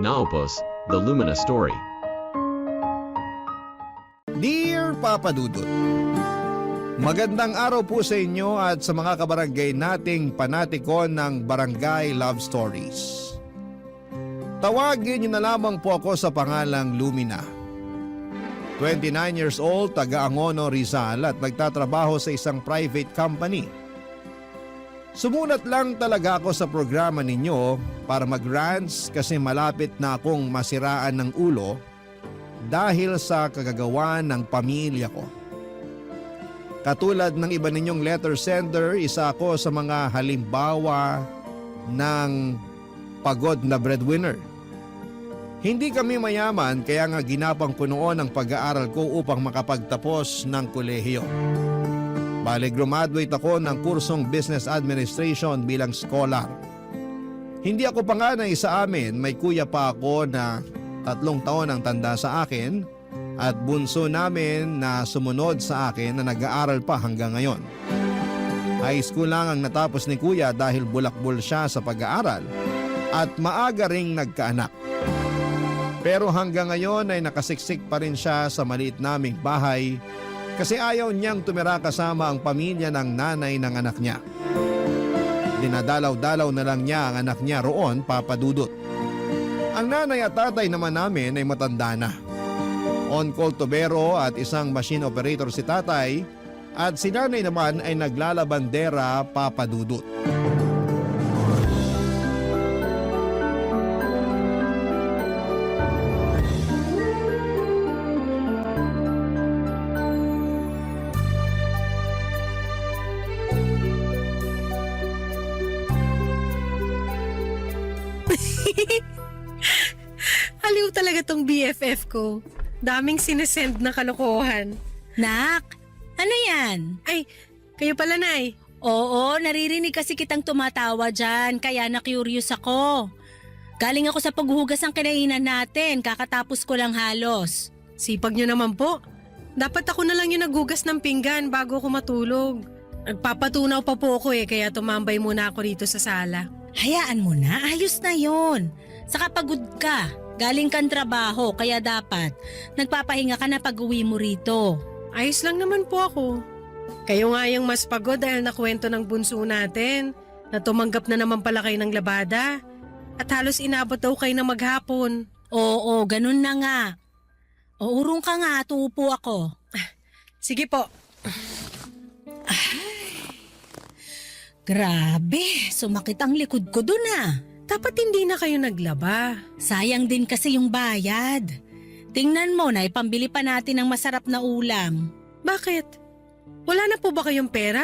Naupos, The Lumina Story. Dear Papa Dudut, magandang araw po sa inyo at sa mga kabarangay nating panatikon ng Barangay Love Stories. Tawagin niyo na lamang po ako sa pangalang Lumina. 29 years old, taga Angono, Rizal at nagtatrabaho sa isang private company. Sumunat lang talaga ako sa programa ninyo para mag-rants kasi malapit na akong masiraan ng ulo dahil sa kagagawan ng pamilya ko. Katulad ng iba ninyong letter sender, isa ako sa mga halimbawa ng pagod na breadwinner. Hindi kami mayaman kaya nga ginapang ko noon ang pag-aaral ko upang makapagtapos ng kolehiyo. Bale, graduate ako ng kursong Business Administration bilang scholar. Hindi ako panganay sa amin, may kuya pa ako na 3 taon ang tanda sa akin at bunso namin na sumunod sa akin na nag-aaral pa hanggang ngayon. High school lang ang natapos ni kuya dahil bulakbol siya sa pag-aaral at maaga ring nagkaanak. Pero hanggang ngayon ay nakasiksik pa rin siya sa maliit naming bahay kasi ayaw niyang tumira kasama ang pamilya ng nanay ng anak niya. Dinadalaw-dalaw na lang niya ang anak niya roon, Papa Dudut. Ang nanay at tatay naman namin ay matanda na. On-call tubero at isang machine operator si tatay at si nanay naman ay naglalabandera, Papa Dudut. Aliw talaga tong BFF ko. Daming sinesend na kalokohan. Nak, ano yan? Ay, kayo pala, Nay. Oo, naririnig kasi kitang tumatawa dyan, kaya na-curious ako. Galing ako sa paghuhugas ng kinainan natin, kakatapos ko lang halos. Sipag nyo naman po. Dapat ako na lang yung naghugas ng pinggan bago ako matulog. Nagpapatunaw pa po ako kaya tumambay muna ako rito sa sala. Hayaan mo na, ayos na yon. Saka pagod ka, galing kang trabaho, kaya dapat nagpapahinga ka na pag-uwi mo rito. Ayos lang naman po ako. Kayo nga yung mas pagod dahil nakwento ng bunso natin na tumanggap na naman pala kayo ng labada at halos inabot daw kayo na maghapon. Oo, ganun na nga. O urong ka nga, tuupo ako. Sige po. Grabe, sumakit ang likod ko dun ah. Dapat hindi na kayo naglaba. Sayang din kasi yung bayad. Tingnan mo na, ipambili pa natin ng masarap na ulam. Bakit? Wala na po ba kayong pera?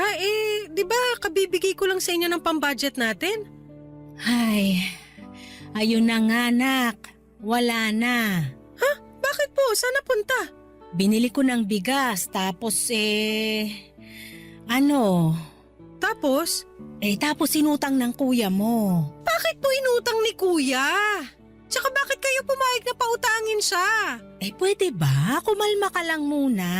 Di ba kabibigay ko lang sa inyo ng pambudget natin? Ay, ayun na nga anak. Wala na. Ha? Bakit po? Saan napunta? Binili ko ng bigas tapos Tapos? Tapos sinutang ng kuya mo. Bakit po inutang ni kuya? Tsaka bakit kayo pumayag na pautangin siya? Pwede ba? Kumalma ka lang muna.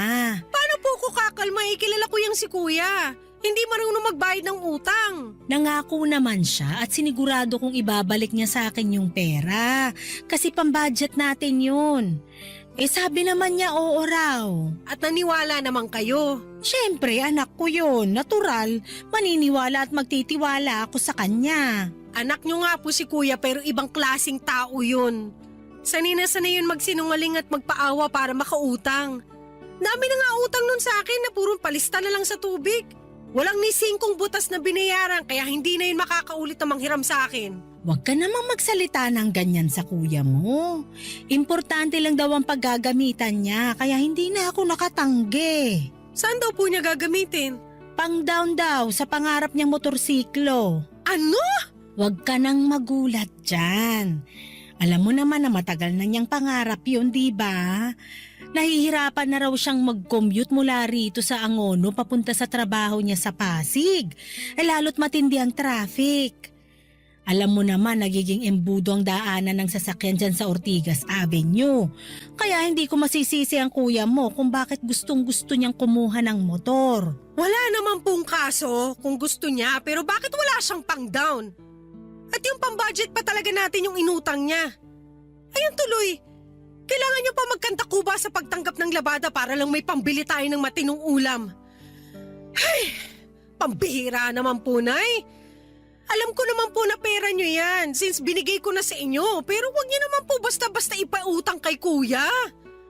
Paano po ko kakalma? Kilala ko yung si kuya. Hindi marunong magbayad ng utang. Nangako naman siya at sinigurado kong ibabalik niya sa akin yung pera. Kasi pambudget natin yun. Sabi naman niya oo raw. At naniwala naman kayo. Siyempre, anak ko yun. Natural, maniniwala at magtitiwala ako sa kanya. Anak nyo nga po si kuya pero ibang klasing tao yun. Sanay na sanay yun magsinungaling at magpaawa para makautang. Dami na nga utang nun sa akin na purong palista na lang sa tubig. Walang ni 5 butas na binayaran kaya hindi na yun makakaulit na manghiram sa akin. Huwag ka namang magsalita ng ganyan sa kuya mo. Importante lang daw ang paggagamitan niya kaya hindi na ako nakatanggi. Saan daw po niya gagamitin? Pang-down daw sa pangarap niyang motorsiklo. Ano? Huwag ka nang magulat dyan. Alam mo naman na matagal na niyang pangarap yun, di ba? Nahihirapan na raw siyang mag-commute mula rito sa Angono papunta sa trabaho niya sa Pasig. Lalo't matindi ang traffic. Alam mo naman nagiging embudo ang daanan ng sasakyan dyan sa Ortigas Avenue. Kaya hindi ko masisisi ang kuya mo kung bakit gustong-gusto niyang kumuha ng motor. Wala naman pong kaso kung gusto niya pero bakit wala siyang pang-down? At yung pang-budget pa talaga natin yung inutang niya. Ayun tuloy, kailangan niyo pa magkanta kuba sa pagtanggap ng labada para lang may pambili tayo ng matinong ulam. Ay, pambihira naman po, Nay. Alam ko naman po na pera niyo yan since binigay ko na sa inyo. Pero huwag niyo naman po basta-basta ipautang kay Kuya.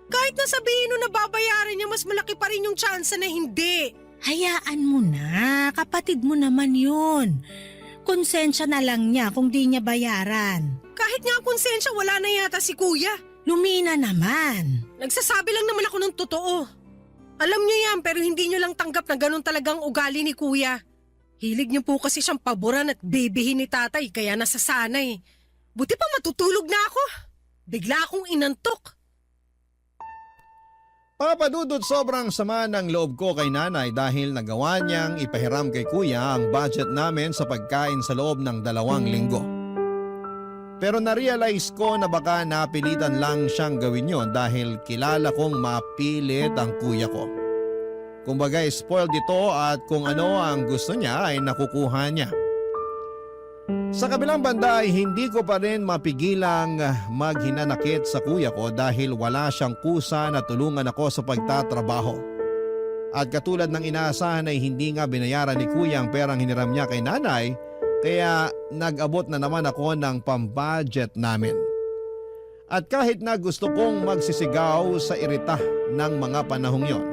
Kahit na sabihin nyo na babayaran niya, mas malaki pa rin yung tsansa na hindi. Hayaan mo na, kapatid mo naman yun. Konsensya na lang niya kung di niya bayaran. Kahit nga konsensya, wala na yata si Kuya. Lumina naman. Nagsasabi lang naman ako ng totoo. Alam niyo yan pero hindi niyo lang tanggap na ganun talagang ugali ni Kuya. Hilig niyo po kasi siyang paboran at bebehin ni tatay kaya nasasanay. Buti pa matutulog na ako. Bigla akong inantok. Papa Dudut, sobrang sama ng loob ko kay nanay dahil nagawa niyang ipahiram kay kuya ang budget namin sa pagkain sa loob ng 2 linggo. Pero na-realize ko na baka napilitan lang siyang gawin yon dahil kilala kong mapilit ang kuya ko. Kumbaga spoiled ito at kung ano ang gusto niya ay nakukuha niya. Sa kabilang banda ay hindi ko pa rin mapigilang maghinanakit sa kuya ko dahil wala siyang kusa na tulungan ako sa pagtatrabaho. At katulad ng inaasahan ay hindi nga binayaran ni kuya ang perang hiniram niya kay nanay kaya nag-abot na naman ako ng pambudget namin. At kahit na gusto kong magsisigaw sa irita ng mga panahong yon,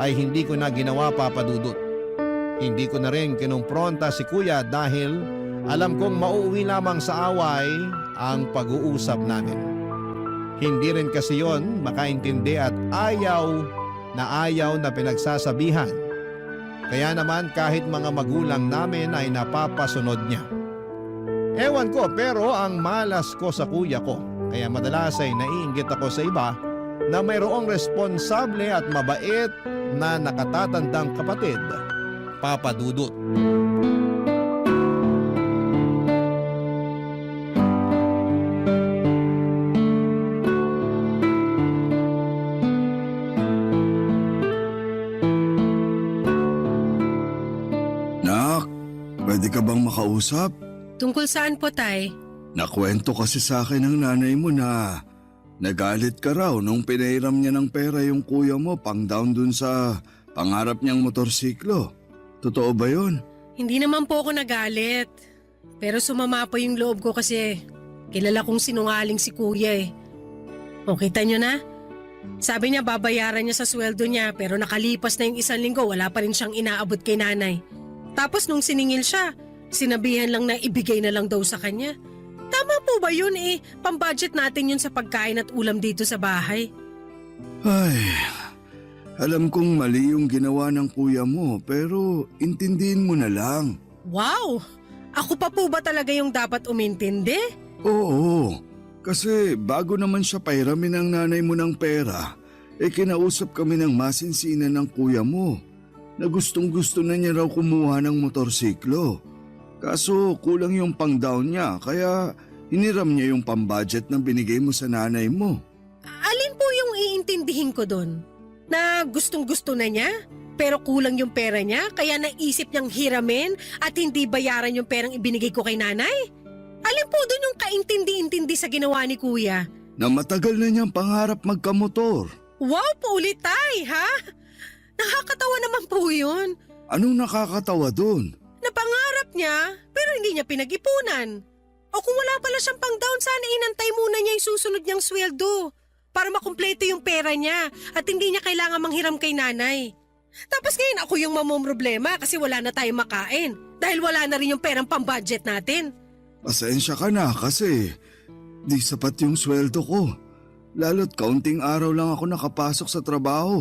ay hindi ko na ginawa, Papa Dudut. Hindi ko na rin kinumpronta si kuya dahil alam kong mauuwi lamang sa away ang pag-uusap namin. Hindi rin kasi yon makaintindi at ayaw na pinagsasabihan. Kaya naman kahit mga magulang namin ay napapasunod niya. Ewan ko pero ang malas ko sa kuya ko. Kaya madalas ay naiinggit ako sa iba na mayroong responsable at mabait na nakatatandang kapatid, Papa Dudut. Nak, pwede ka bang makausap? Tungkol saan po, Tay? Nakwento kasi sa akin ng nanay mo na nagalit ka raw nung pinairam niya ng pera yung kuya mo pang down dun sa pangarap niyang motorsiklo. Totoo ba yun? Hindi naman po ako nagalit. Pero sumama po yung loob ko kasi kilala kong sinungaling si Kuya eh. O kita nyo na? Sabi niya babayaran niya sa sweldo niya pero nakalipas na yung 1 linggo wala pa rin siyang inaabot kay nanay. Tapos nung siningil siya, sinabihan lang na ibigay na lang daw sa kanya. Tama po ba yun eh? Pambudget natin yun sa pagkain at ulam dito sa bahay. Ay, alam kong mali yung ginawa ng kuya mo pero intindihin mo na lang. Wow! Ako pa po ba talaga yung dapat umintindi? Oo, kasi bago naman siya pahiramin ng nanay mo ng pera, kinausap kami ng masinsinan ng kuya mo na gustong-gusto na niya raw kumuha ng motorsiklo. Kaso kulang yung pang-down niya kaya hiniram niya yung pambudget na binigay mo sa nanay mo. Alin po yung iintindihin ko doon? Na gustong-gusto na niya? Pero kulang yung pera niya kaya naisip niyang hiramin at hindi bayaran yung perang ibinigay ko kay nanay? Alin po doon yung kaintindi-intindi sa ginawa ni Kuya? Na matagal na niyang pangarap magkamotor. Wow po ulit, Tay, ha? Nakakatawa naman po yun. Anong nakakatawa dun? Napangarap niya, pero hindi niya pinag-ipunan. O kung wala pala siyang pang-down, sana inantay muna niya yung susunod niyang sweldo para makumpleto yung pera niya at hindi niya kailangan manghiram kay nanay. Tapos ngayon ako yung mamomroblema kasi wala na tayong makain dahil wala na rin yung perang pang-budget natin. Pasensya ka na kasi di sapat yung sweldo ko. Lalo't kaunting araw lang ako nakapasok sa trabaho.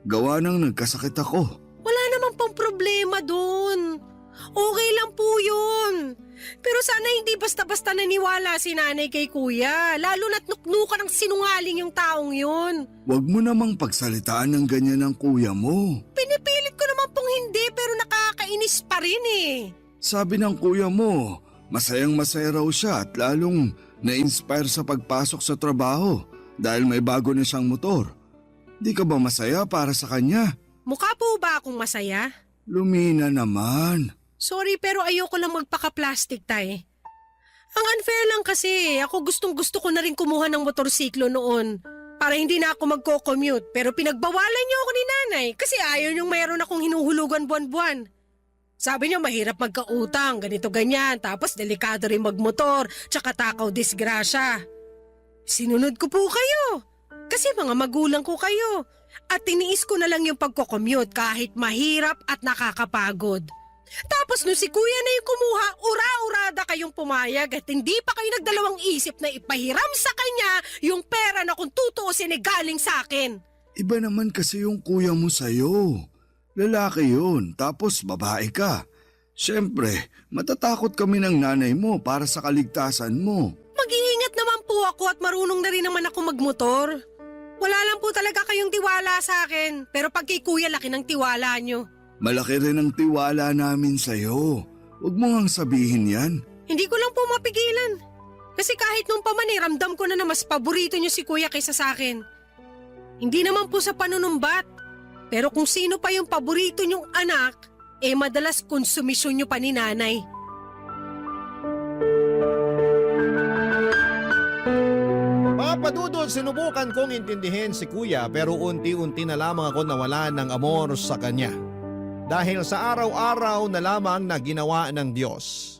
Gawa nang nagkasakit ako. Wala naman pang problema dun. Okay lang po yun. Pero sana hindi basta-basta naniwala si nanay kay kuya. Lalo na't nuknukan ng sinungaling yung taong yun. Huwag mo namang pagsalitaan ng ganyan ng kuya mo. Pinipilit ko naman pong hindi pero nakakainis pa rin eh. Sabi ng kuya mo, masayang masaya raw siya at lalong na-inspire sa pagpasok sa trabaho dahil may bago na siyang motor. Di ka ba masaya para sa kanya? Mukha po ba akong masaya? Lumina naman. Sorry pero ayoko lang magpaka-plastic, Tay. Ang unfair lang kasi, ako gustong-gusto ko na rin kumuha ng motorsiklo noon para hindi na ako magko-commute, pero pinagbawalan niyo ako ni nanay kasi ayaw niyong mayroon akong hinuhulugan buwan-buwan. Sabi niya mahirap magkautang, ganito ganyan, tapos delikado rin magmotor, tsaka takaw disgrasya. Sinunod ko po kayo kasi mga magulang ko kayo at tiniis ko na lang yung pagko-commute kahit mahirap at nakakapagod. Tapos nung si kuya na yung kumuha, ura-urada kayong pumayag at hindi pa kayo nagdalawang isip na ipahiram sa kanya yung pera na kung tutuusin ay galing sa akin. Iba naman kasi yung kuya mo sa'yo. Lalaki yun, tapos babae ka. Siyempre, matatakot kami ng nanay mo para sa kaligtasan mo. Mag-iingat naman po ako at marunong na rin naman ako magmotor. Wala lang po talaga kayong tiwala sa akin, pero pag kay kuya laki ng tiwala nyo. Malaki rin ang tiwala namin sa'yo. Huwag mo ngang sabihin yan. Hindi ko lang po mapigilan. Kasi kahit nung pamani, ramdam ko na mas paborito niyo si kuya kaysa sa akin. Hindi naman po sa panunumbat. Pero kung sino pa yung paborito niyong anak, madalas konsumisyon niyo pa ni nanay. Papadudod, sinubukan kong intindihin si kuya pero unti-unti na lamang ako nawala ng amor sa kanya. Dahil sa araw-araw na lamang na ginawa ng Diyos,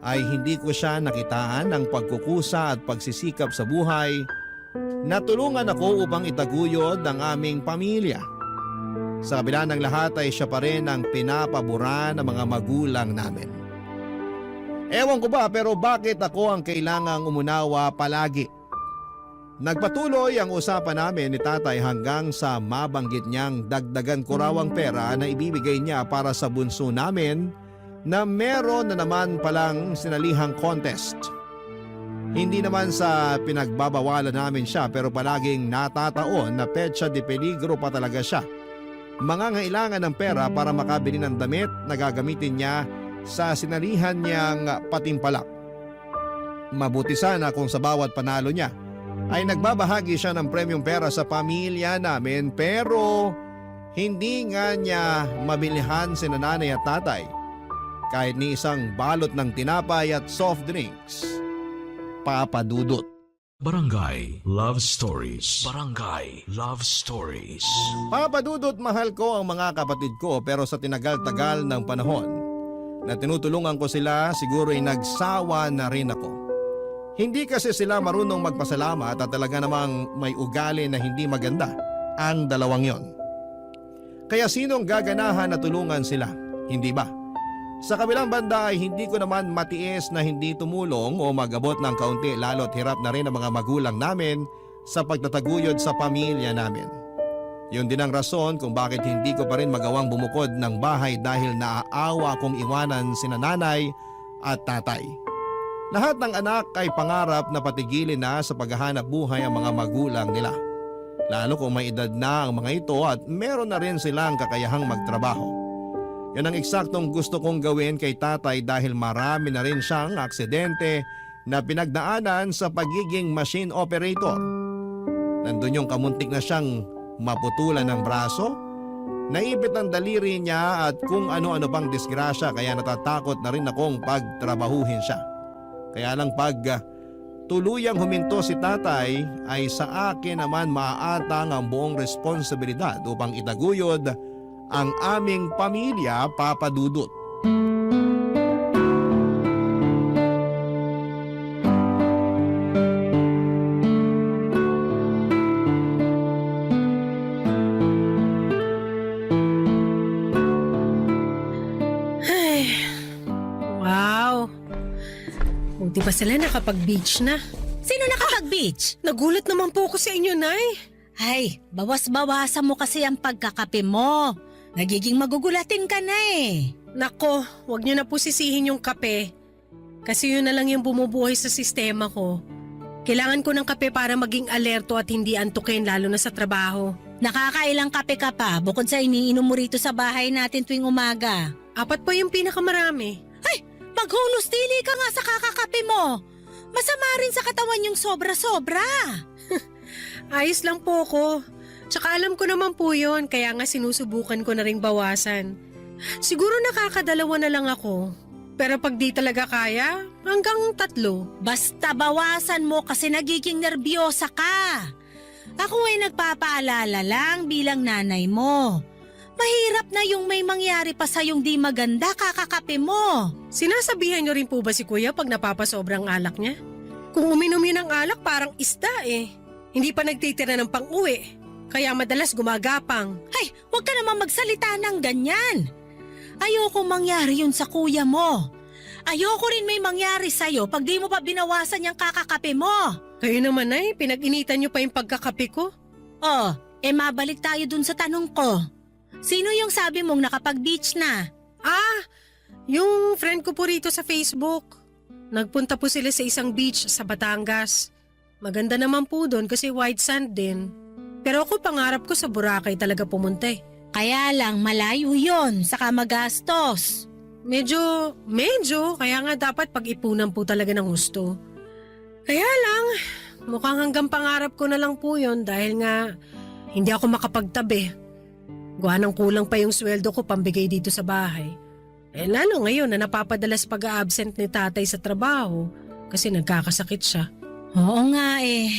ay hindi ko siya nakitaan ng pagkukusa at pagsisikap sa buhay. Natulungan ako upang itaguyod ang aming pamilya. Sa kabila ng lahat ay siya pa rin ang pinapabura ng mga magulang namin. Ewan ko ba pero bakit ako ang kailangang umunawa palagi? Nagpatuloy ang usapan namin ni tatay hanggang sa mabanggit niyang dagdagan ko raw ang pera na ibibigay niya para sa bunso namin na meron na naman palang sinalihang contest. Hindi naman sa pinagbabawalan namin siya pero palaging natataon na petsa de peligro pa talaga siya. Mangangailangan ng pera para makabili ng damit na gagamitin niya sa sinalihan niyang patimpalak. Mabuti sana kung sa bawat panalo niya ay nagbabahagi siya ng premium pera sa pamilya namin pero hindi nga niya mabilihan si nanay at tatay kahit ni isang balot ng tinapay at soft drinks. Papadudot. Barangay Love Stories. Barangay Love Stories. Papadudot, mahal ko ang mga kapatid ko pero sa tinagal-tagal ng panahon na tinutulungan ko sila siguro ay nagsawa na rin ako. Hindi kasi sila marunong magpasalamat at talaga namang may ugali na hindi maganda ang dalawang yon. Kaya sinong gaganahan na tulungan sila, hindi ba? Sa kabilang banda ay hindi ko naman matiis na hindi tumulong o magabot ng kaunti lalo't hirap na rin ang mga magulang namin sa pagtataguyod sa pamilya namin. Yun din ang rason kung bakit hindi ko pa rin magawang bumukod ng bahay dahil naaawa kong iwanan sina nanay at tatay. Lahat ng anak ay pangarap na patigilin na sa paghahanap buhay ang mga magulang nila. Lalo kung may edad na ang mga ito at meron na rin silang kakayahang magtrabaho. Yan ang eksaktong gusto kong gawin kay tatay dahil marami na rin siyang aksidente na pinagdaanan sa pagiging machine operator. Nandun yung kamuntik na siyang maputulan ng braso, naipit ang daliri niya at kung ano-ano pang disgrasya kaya natatakot na rin akong pagtrabahuhin siya. Kaya lang pag tuluyang huminto si tatay ay sa akin naman maaatang ang buong responsibilidad upang itaguyod ang aming pamilya, Papadudot. Wow! Buti pa sila nakapag-beach na. Sino nakapag-beach? Nagulat naman po ako sa inyo, Nay. Ay, bawas-bawasan mo kasi ang pagkakape mo. Nagiging magugulatin ka na eh. Nako, wag niyo na po sisihin yung kape. Kasi yun na lang yung bumubuhay sa sistema ko. Kailangan ko ng kape para maging alerto at hindi antukin lalo na sa trabaho. Nakakailang kape ka pa bukod sa iniinom mo rito sa bahay natin tuwing umaga. 4 po yung pinakamarami. Ay, maghunos dili ka nga sa kakakape mo. Masama rin sa katawan yung sobra-sobra. Ayos lang po ko. Tsaka alam ko naman po yun, kaya nga sinusubukan ko na ring bawasan. Siguro nakakadalawa na lang ako. Pero pag di talaga kaya, hanggang 3. Basta bawasan mo kasi nagiging nerbiyosa ka. Ako ay nagpapaalala lang bilang nanay mo. Mahirap na yung may mangyari pa sa yung di maganda kakakape mo. Sinasabihan niyo rin po ba si Kuya pag napapasobrang alak niya? Kung uminom yun ng alak parang isda eh. Hindi pa nagtitira ng pang-uwi. Kaya madalas gumagapang. Ay, huwag ka naman magsalita ng ganyan. Ayoko mangyari yun sa kuya mo. Ayoko rin may mangyari sa'yo pag di mo pa binawasan yung kakakape mo. Kayo naman ay, pinag-initan niyo pa yung pagkakape ko. Oh, mabalik tayo dun sa tanong ko. Sino yung sabi mong nakapag-beach na? Yung friend ko po rito sa Facebook. Nagpunta po sila sa isang beach sa Batangas. Maganda naman po doon kasi white sand din. Pero ako pangarap ko sa Boracay talaga pumunta eh. Kaya lang malayo yon, saka magastos. Medyo, kaya nga dapat pag-ipunan po talaga ng gusto. Kaya lang, mukhang hanggang pangarap ko na lang po yon dahil nga hindi ako makapagtabi. Gawa ng kulang pa yung sweldo ko pambigay dito sa bahay. Lalo ngayon na napapadalas pag-a-absent ni tatay sa trabaho kasi nagkakasakit siya. Oo nga eh.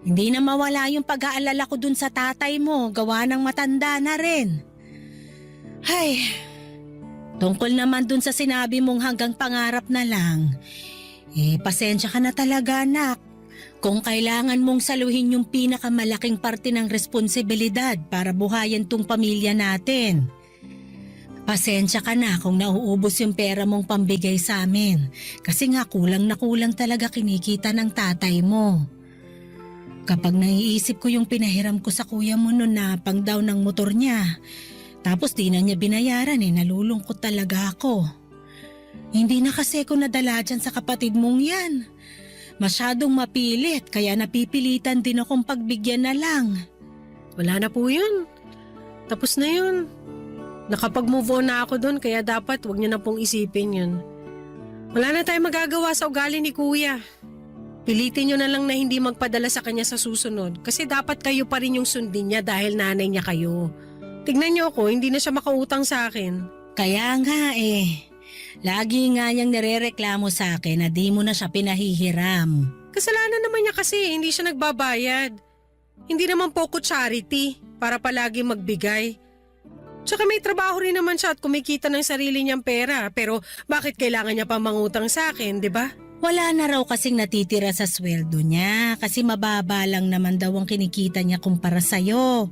Hindi na mawala yung pag-aalala ko dun sa tatay mo, gawa ng matanda na rin. Ay, tungkol naman dun sa sinabi mong hanggang pangarap na lang, pasensya ka na talaga anak. Kung kailangan mong saluhin yung pinakamalaking parte ng responsibilidad para buhayin tong pamilya natin. Pasensya ka na kung nauubos yung pera mong pambigay sa amin kasi nga kulang na kulang talaga kinikita ng tatay mo. Kapag naiisip ko yung pinahiram ko sa kuya mo noon na pang down ng motor niya, tapos di na niya binayaran nalulungkot talaga ako. Hindi na kasi ko nadala dyan sa kapatid mong yan. Masyadong mapilit kaya napipilitan din akong pagbigyan na lang. Wala na po yun. Tapos na yun. Nakapag-move on na ako doon kaya dapat wag niyo na pong isipin yun. Wala na tayong magagawa sa ugali ni Kuya. Pilitin niyo na lang na hindi magpadala sa kanya sa susunod kasi dapat kayo pa rin yung sundin niya dahil nanay niya kayo. Tignan niyo ako, hindi na siya makautang sa akin. Kaya nga lagi nga niyang nirereklamo sa akin na di mo na siya pinahihiram. Kasalanan naman niya kasi hindi siya nagbabayad. Hindi naman po ko charity para palagi magbigay. Tsaka may trabaho rin naman siya at kumikita ng sarili niyang pera pero bakit kailangan niya pa mangutang sa akin, di ba? Wala na raw kasing natitira sa sweldo niya kasi mababa lang naman daw ang kinikita niya kumpara sa'yo.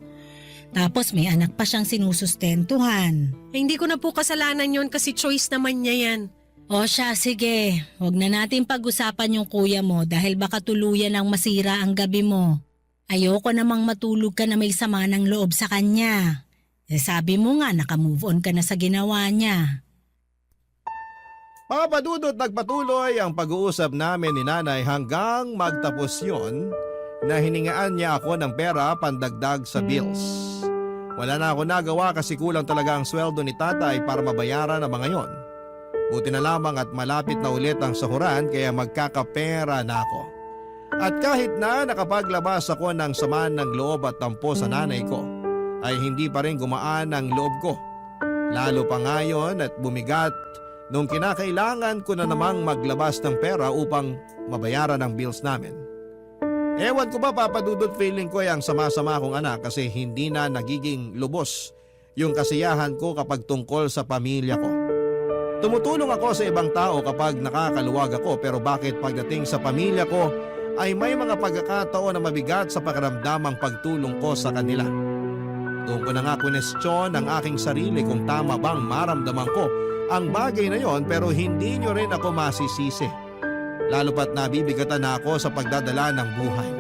Tapos may anak pa siyang sinusustentuhan. Hindi ko na po kasalanan yon kasi choice naman niya yan. O siya, sige. Huwag na natin pag-usapan yung kuya mo dahil baka tuluyan ang masira ang gabi mo. Ayoko namang matulog ka na may sama ng loob sa kanya. Sabi mo nga nakamove on ka na sa ginawa niya. Mga padudot, nagpatuloy ang pag-uusap namin ni nanay hanggang magtapos yon na hiningaan niya ako ng pera pandagdag sa bills. Wala na ako nagawa kasi kulang talaga ang sweldo ni tatay para mabayaran ang mga yon. Buti na lamang at malapit na ulit ang sahuran kaya magkakapera na ako. At kahit na nakapaglabas ako ng sama ng loob at tampo sa nanay ko, ay hindi pa rin gumaan ang loob ko. Lalo pa ngayon at bumigat nung kinakailangan ko na namang maglabas ng pera upang mabayaran ang bills namin. Ewan ko ba papadudot feeling ko ay ang sama-sama kong anak kasi hindi na nagiging lubos yung kasiyahan ko kapag tungkol sa pamilya ko. Tumutulong ako sa ibang tao kapag nakakaluwag ako pero bakit pagdating sa pamilya ko ay may mga pagkakataon na mabigat sa pakiramdamang pagtulong ko sa kanila. Doon ko na nga kwestiyon ang aking sarili kung tama bang maramdaman ko ang bagay na yon pero hindi nyo rin ako masisisi. Lalo pat nabibigatan na ako sa pagdadala ng buhay.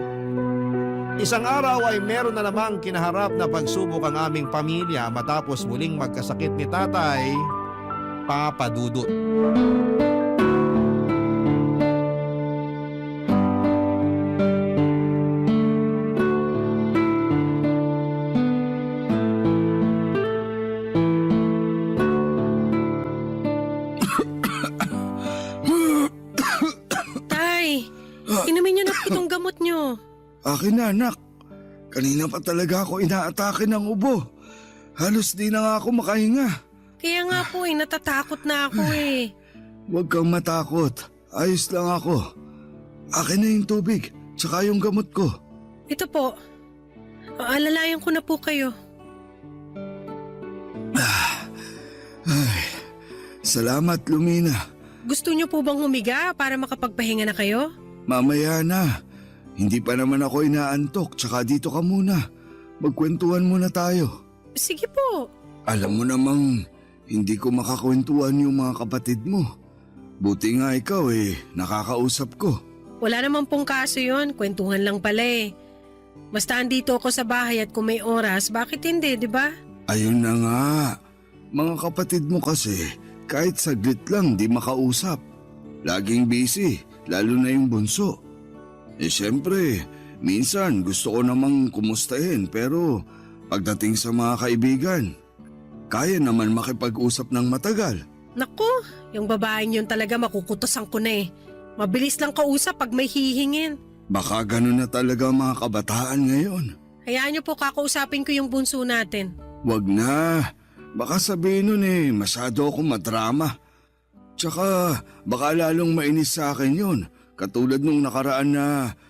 Isang araw ay meron na namang kinaharap na pagsubok ang aming pamilya matapos muling magkasakit ni tatay, Papa Dudut. Inumin niyo na po itong gamot niyo. Akin na anak. Kanina pa talaga ako inaatake ng ubo. Halos di na nga ako makahinga. Kaya nga po natatakot na ako Huwag kang matakot. Ayos lang ako. Akin na yung tubig, tsaka yung gamot ko. Ito po. Aalalayan ko na po kayo. Ay, salamat, Lumina. Gusto niyo po bang humiga para makapagpahinga na kayo? Mamaya na. Hindi pa naman ako inaantok, tsaka dito ka muna. Magkwentuhan muna tayo. Sige po. Alam mo namang hindi ko makakwentuhan yung mga kapatid mo. Buti nga ikaw nakakausap ko. Wala naman pong kaso yon. Kwentuhan lang pala eh. Basta andito ako sa bahay at kung may oras, bakit hindi, di ba? Ayun na nga. Mga kapatid mo kasi, kahit saglit lang di makausap. Laging busy, lalo na yung bunso. Siyempre, minsan gusto ko namang kumustahin pero pagdating sa mga kaibigan, kaya naman makipag-usap ng matagal. Naku, yung babaeng yun talaga makukutosan ko na eh. Mabilis lang kausap pag may hihingin. Baka ganun na talaga mga kabataan ngayon. Hayaan niyo po kakausapin ko yung bunso natin. Wag na. Baka sabihin nun masyado akong madrama. Tsaka baka lalong mainis sa akin yun. Katulad nung nakaraan na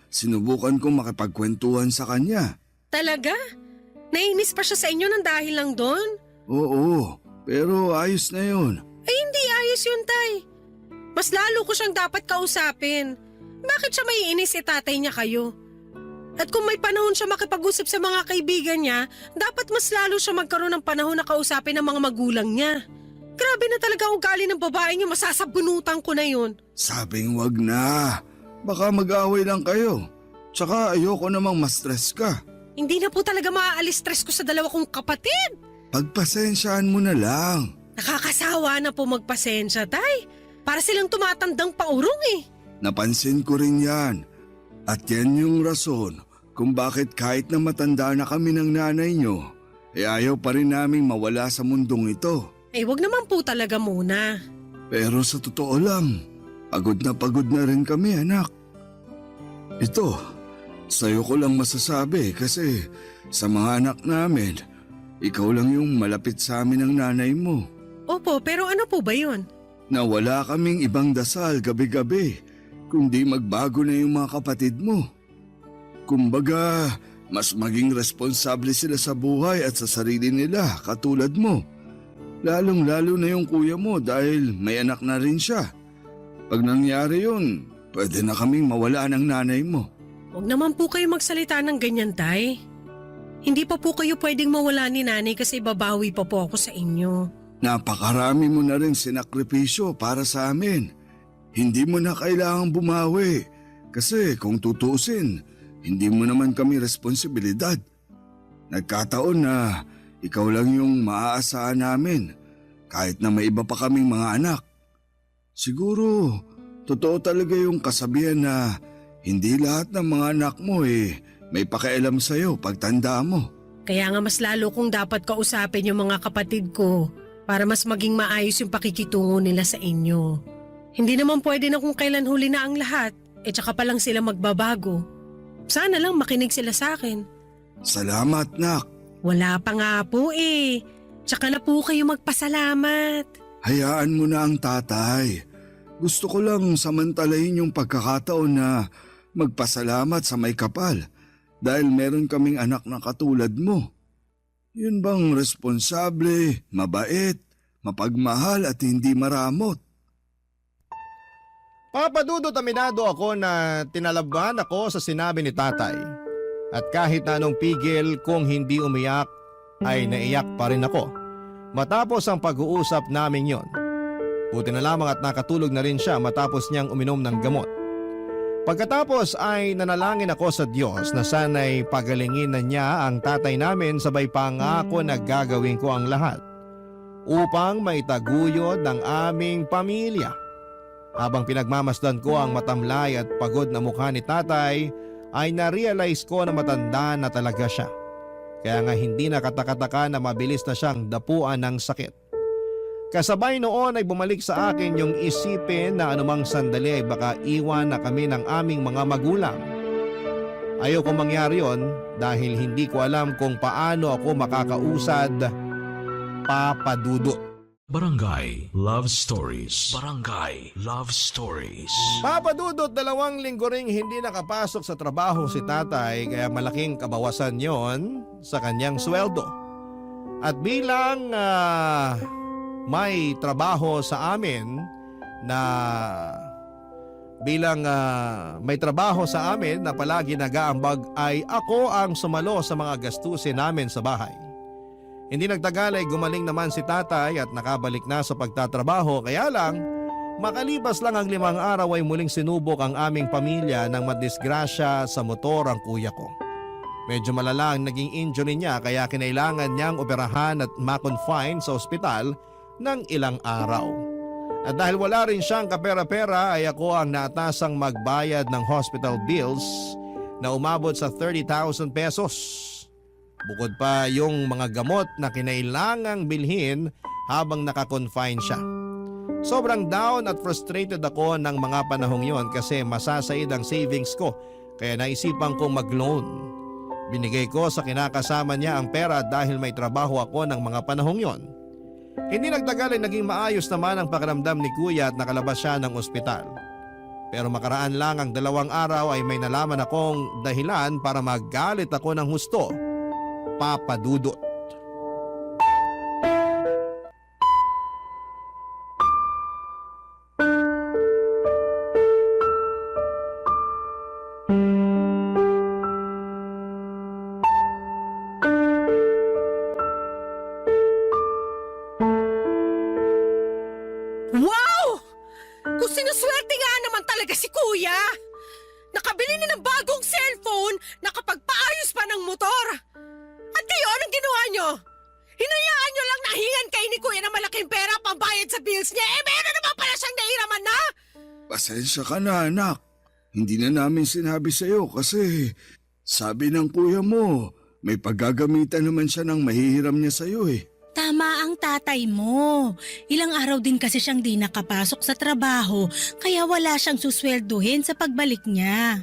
sinubukan kong makipagkwentuhan sa kanya. Talaga? Nainis pa siya sa inyo nang dahil lang doon? Oo, pero ayos na yun. Ay hindi ayos yun, Tay. Mas lalo ko siyang dapat kausapin. Bakit siya maiinis tatay niya kayo? At kung may panahon siya makipag-usap sa mga kaibigan niya, dapat mas lalo siya magkaroon ng panahon na kausapin ng mga magulang niya. Grabe na talaga ugali ng babae niyo, masasabunutan ko na yun. Sabing wag na. Baka mag-away lang kayo. Tsaka ayoko namang ma-stress ka. Hindi na po talaga maaalis stress ko sa dalawa kong kapatid. Pagpasensyaan mo na lang. Nakakasawa na po magpasensya, Tay. Para silang tumatandang paurong eh. Napansin ko rin yan. At yan yung rason kung bakit kahit na matanda na kami ng nanay nyo, ayaw pa rin naming mawala sa mundong ito. Eh wag naman po talaga muna. Pero sa totoo lang, pagod na rin kami anak. Ito, sa'yo ko lang masasabi kasi sa mga anak namin, ikaw lang yung malapit sa amin ng nanay mo. Opo, pero ano po ba yun? Na wala kaming ibang dasal gabi-gabi, kundi magbago na yung mga kapatid mo. Kumbaga, mas maging responsable sila sa buhay at sa sarili nila katulad mo. Lalong-lalo na yung kuya mo dahil may anak na rin siya. Pag nangyari yun, pwede na kaming mawala ng nanay mo. Huwag naman po kayo magsalita ng ganyan, Tay. Hindi pa po kayo pwedeng mawala ni nanay kasi babawi pa po ako sa inyo. Napakarami mo na rin sinakripisyo para sa amin. Hindi mo na kailangang bumawi kasi kung tutusin, hindi mo naman kami responsibilidad. Nagkataon na ikaw lang yung maaasahan namin kahit na may iba pa kaming mga anak. Siguro, totoo talaga yung kasabihan na hindi lahat ng mga anak mo may pakialam sa'yo pagtanda mo. Kaya nga mas lalo kong dapat kausapin yung mga kapatid ko para mas maging maayos yung pakikitungo nila sa inyo. Hindi naman pwede na kung kailan huli na ang lahat, tsaka pa lang sila magbabago. Sana lang makinig sila sa akin. Salamat, nak. Wala pa nga po Tsaka na po kayo magpasalamat. Hayaan mo na ang tatay. Gusto ko lang samantalahin yung pagkakataon na magpasalamat sa may kapal dahil meron kaming anak na katulad mo. Yun bang responsable, mabait, mapagmahal at hindi maramot? Papadudot aminado ako na tinalaban ako sa sinabi ni tatay. At kahit na anong pigil kung hindi umiyak, ay naiyak pa rin ako. Matapos ang pag-uusap namin yon. Buti na lamang at nakatulog na rin siya matapos niyang uminom ng gamot. Pagkatapos ay nanalangin ako sa Diyos na sana'y pagalingin na niya ang tatay namin sabay pangako na gagawin ko ang lahat upang maitaguyod ng aming pamilya. Habang pinagmamasdan ko ang matamlay at pagod na mukha ni tatay ay na-realize ko na matanda na talaga siya. Kaya nga hindi nakatakataka na mabilis na siyang dapuan ng sakit. Kasabay noon ay bumalik sa akin yung isipin na anumang sandali ay baka iwan na kami ng aming mga magulang. Ayoko mangyari yon dahil hindi ko alam kung paano ako makakausad, Papa Dudut. Barangay Love Stories. Barangay Love Stories. Papa Dudut, 2 linggo ring hindi nakapasok sa trabaho si tatay kaya malaking kabawasan yon sa kanyang sweldo. At bilang may trabaho sa amin na palagi nag-aambag ay ako ang sumalo sa mga gastusin namin sa bahay. Hindi nagtagal ay gumaling naman si tatay at nakabalik na sa pagtatrabaho, kaya lang makalipas lang ang 5 araw ay muling sinubok ang aming pamilya nang madisgrasya sa motor ang kuya ko. Medyo malala ang naging injury niya kaya kinailangan niyang operahan at ma-confine sa ospital ng ilang araw. At dahil wala rin siyang kapera-pera ay ako ang naatasang magbayad ng hospital bills na umabot sa 30,000 pesos. Bukod pa yung mga gamot na kinailangang bilhin habang naka-confine siya. Sobrang down at frustrated ako ng mga panahong yon kasi masasaid ang savings ko kaya naisipan kong mag-loan. Binigay ko sa kinakasama niya ang pera dahil may trabaho ako ng mga panahong yon. Hindi nagtagal ay naging maayos naman ang pakiramdam ni kuya at nakalabas siya ng ospital. Pero makaraan lang ang 2 araw ay may nalaman akong dahilan para magalit ako ng husto. Papa Dudut. Wow! Kung sinuswerte nga naman talaga si kuya! Nakabili na ng bagong cellphone, nakapagpaayos pa ng motor. At kayo, anong ginawa nyo? Hinayaan nyo lang nahingan kayo ni kuya ng malaking pera pambayad sa bills niya. Meron naman pala siyang nahiraman na! Pasensya ka na, anak. Hindi na namin sinabi sa'yo kasi sabi ng kuya mo, may paggagamitan naman siya ng mahihiram niya sa'yo eh. Tama ang tatay mo. Ilang araw din kasi siyang di nakapasok sa trabaho kaya wala siyang suswelduhin sa pagbalik niya.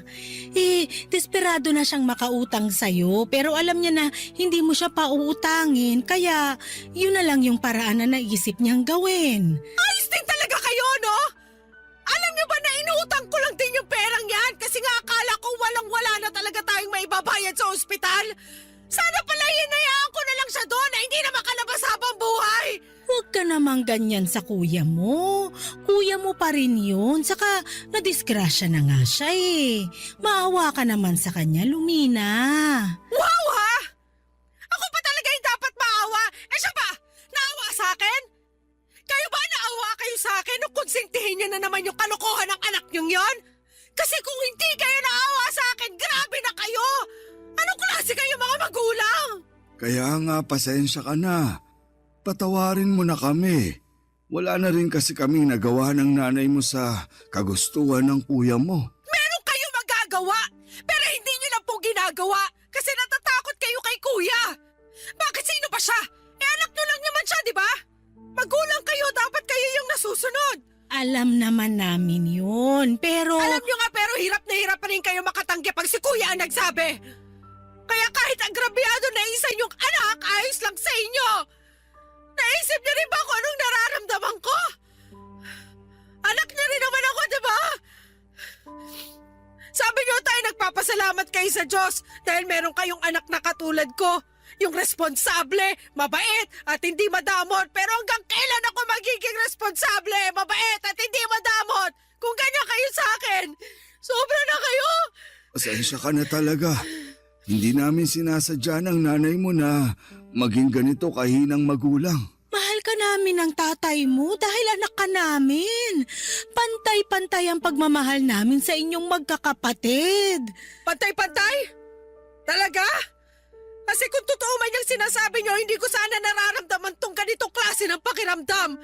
Desperado na siyang makautang sa'yo pero alam niya na hindi mo siya pauutangin kaya yun na lang yung paraan na naisip niyang gawin. Ayos din talaga kayo, no? Alam niyo ba na inuutang ko lang din yung perang yan kasi nga akala ko walang-wala na talaga tayong maibabayad sa ospital? Sana pala hinayaan ko na lang siya doon na hindi na makalabas habang buhay! Huwag ka namang ganyan sa kuya mo. Kuya mo pa rin yun. Saka nadisgrasya na nga siya eh. Maawa ka naman sa kanya, Lumina. Wow, ha? Ako pa talaga yung dapat maawa? Siya ba? Naawa sa akin? Kayo ba naawa kayo sa akin nung konsentihin niyo na naman yung kalokohan ng anak niyong yon? Kasi kung hindi kayo naawa sa akin, grabe na kayo! Anong klase kayo mga magulang? Kaya nga pasensya ka na. Patawarin mo na kami. Wala na rin kasi kaming nagawa ng nanay mo sa kagustuhan ng kuya mo. Meron kayo magagawa, pero hindi niyo lang po ginagawa kasi natatakot kayo kay kuya. Bakit sino ba siya? Anak niyo lang naman siya, di ba? Magulang kayo, dapat kayo yung nasusunod. Alam naman namin yun, pero... Alam niyo nga pero hirap na hirap pa rin kayo makatanggi pag si kuya ang nagsabi. Kaya kahit agrabyado na isa niyong anak, ayos lang sa inyo. Naisip niyo rin ba kung anong nararamdaman ko? Anak niyo rin naman ako, di ba? Sabi niyo tayo nagpapasalamat kayo sa Diyos dahil meron kayong anak na katulad ko. Yung responsable, mabait at hindi madamot. Pero hanggang kailan ako magiging responsable, mabait at hindi madamot? Kung ganyan kayo sa akin, sobra na kayo. Pasensya ka na talaga. Hindi namin sinasadya ng nanay mo na maging ganito kahinang magulang. Mahal ka namin ng tatay mo dahil anak ka namin. Pantay-pantay ang pagmamahal namin sa inyong magkakapatid. Pantay-pantay? Talaga? Kasi kung totoo man yung sinasabi nyo, hindi ko sana nararamdaman tong ganitong klase ng pakiramdam.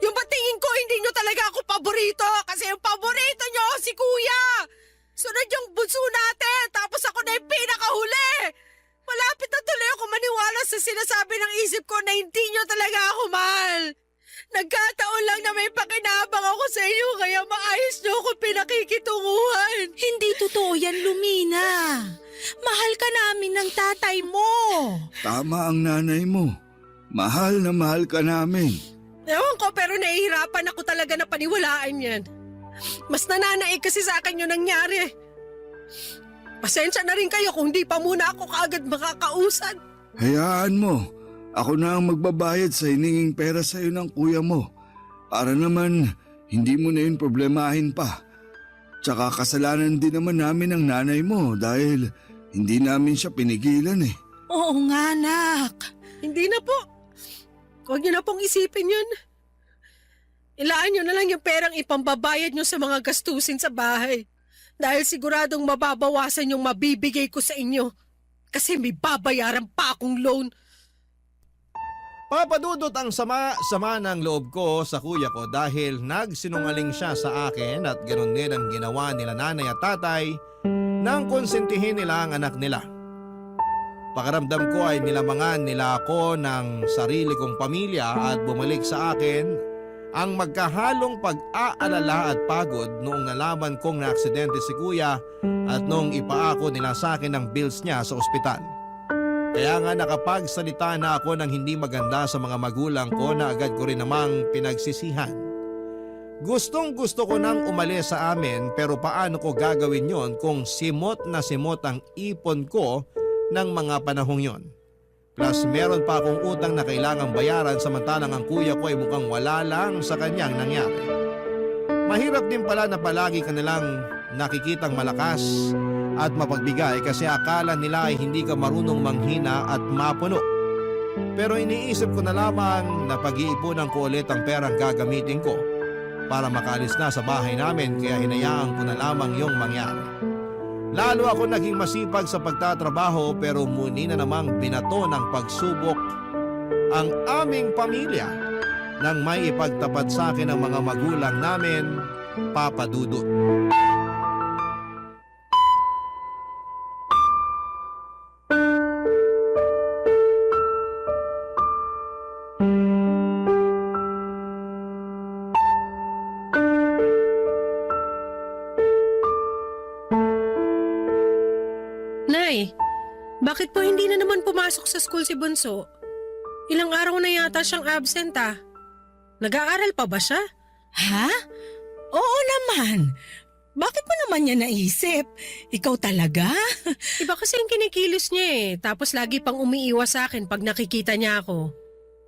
Yung batingin ko, hindi nyo talaga ako paborito kasi yung paborito nyo si Kuya. Sunod yung bunso natin, tapos ako na yung pinakahuli. Malapit na tuloy ako maniwala sa sinasabi ng isip ko na hindi nyo talaga ako mahal. Nagkataon lang na may pakinabang ako sa inyo kaya maayos nyo ako pinakikitunguhan. Hindi totoo yan, Lumina. Mahal ka namin ng tatay mo. Tama ang nanay mo. Mahal na mahal ka namin. Ewan ko pero nahihirapan ako talaga na paniwalaan yan. Mas nananaig kasi sa akin yung nangyari. Pasensya na rin kayo kung di pa muna ako kaagad makakausad. Hayaan mo. Ako na ang magbabayad sa hininging pera sa'yo ng kuya mo. Para naman hindi mo na yun problemahin pa. Tsaka kasalanan din naman namin ang nanay mo dahil hindi namin siya pinigilan eh. Oo nga, anak. Hindi na po. Huwag niyo na pong isipin yun. Ilaan niyo na lang yung perang ipambabayad niyo sa mga gastusin sa bahay. Dahil siguradong mababawasan yung mabibigay ko sa inyo. Kasi may babayaran pa akong loan. Papa Dudut, ang sama ng loob ko sa kuya ko dahil nagsinungaling siya sa akin at ganoon din ang ginawa nila nanay at tatay nang konsentihin nila ang anak nila. Pakiramdam ko ay nilamangan nila ako ng sarili kong pamilya at bumalik sa akin ang magkahalong pag-aalala at pagod noong nalaman kong naaksidente si kuya at noong ipaako nila sa akin ang bills niya sa ospital. Kaya nga nakapagsalita na ako ng hindi maganda sa mga magulang ko na agad ko rin namang pinagsisihan. Gustong gusto ko nang umalis sa amin pero paano ko gagawin yon kung simot na simot ang ipon ko ng mga panahong yon. Plus meron pa akong utang na kailangang bayaran samantalang ang kuya ko ay mukhang wala lang sa kanyang nangyari. Mahirap din pala na palagi kanilang nakikitang malakas at mapagbigay kasi akala nila ay hindi ka marunong manghina at mapuno. Pero iniisip ko na lamang na pag-iipunan ko ulit ang perang gagamitin ko para makalis na sa bahay namin kaya hinayaan ko na lamang yung mangyari. Lalo ako naging masipag sa pagtatrabaho pero muli na namang binato ng pagsubok ang aming pamilya nang may ipagtapat sa akin ang mga magulang namin, Papa Dudut. Nay, bakit po hindi na naman pumasok sa school si Bunso? Ilang araw na yata siyang absent ah. Nag-aaral pa ba siya? Ha? Oo naman. Bakit mo naman niya naisip? Ikaw talaga? Iba kasi yung kinikilos niya eh. Tapos lagi pang umiiwas sa akin pag nakikita niya ako.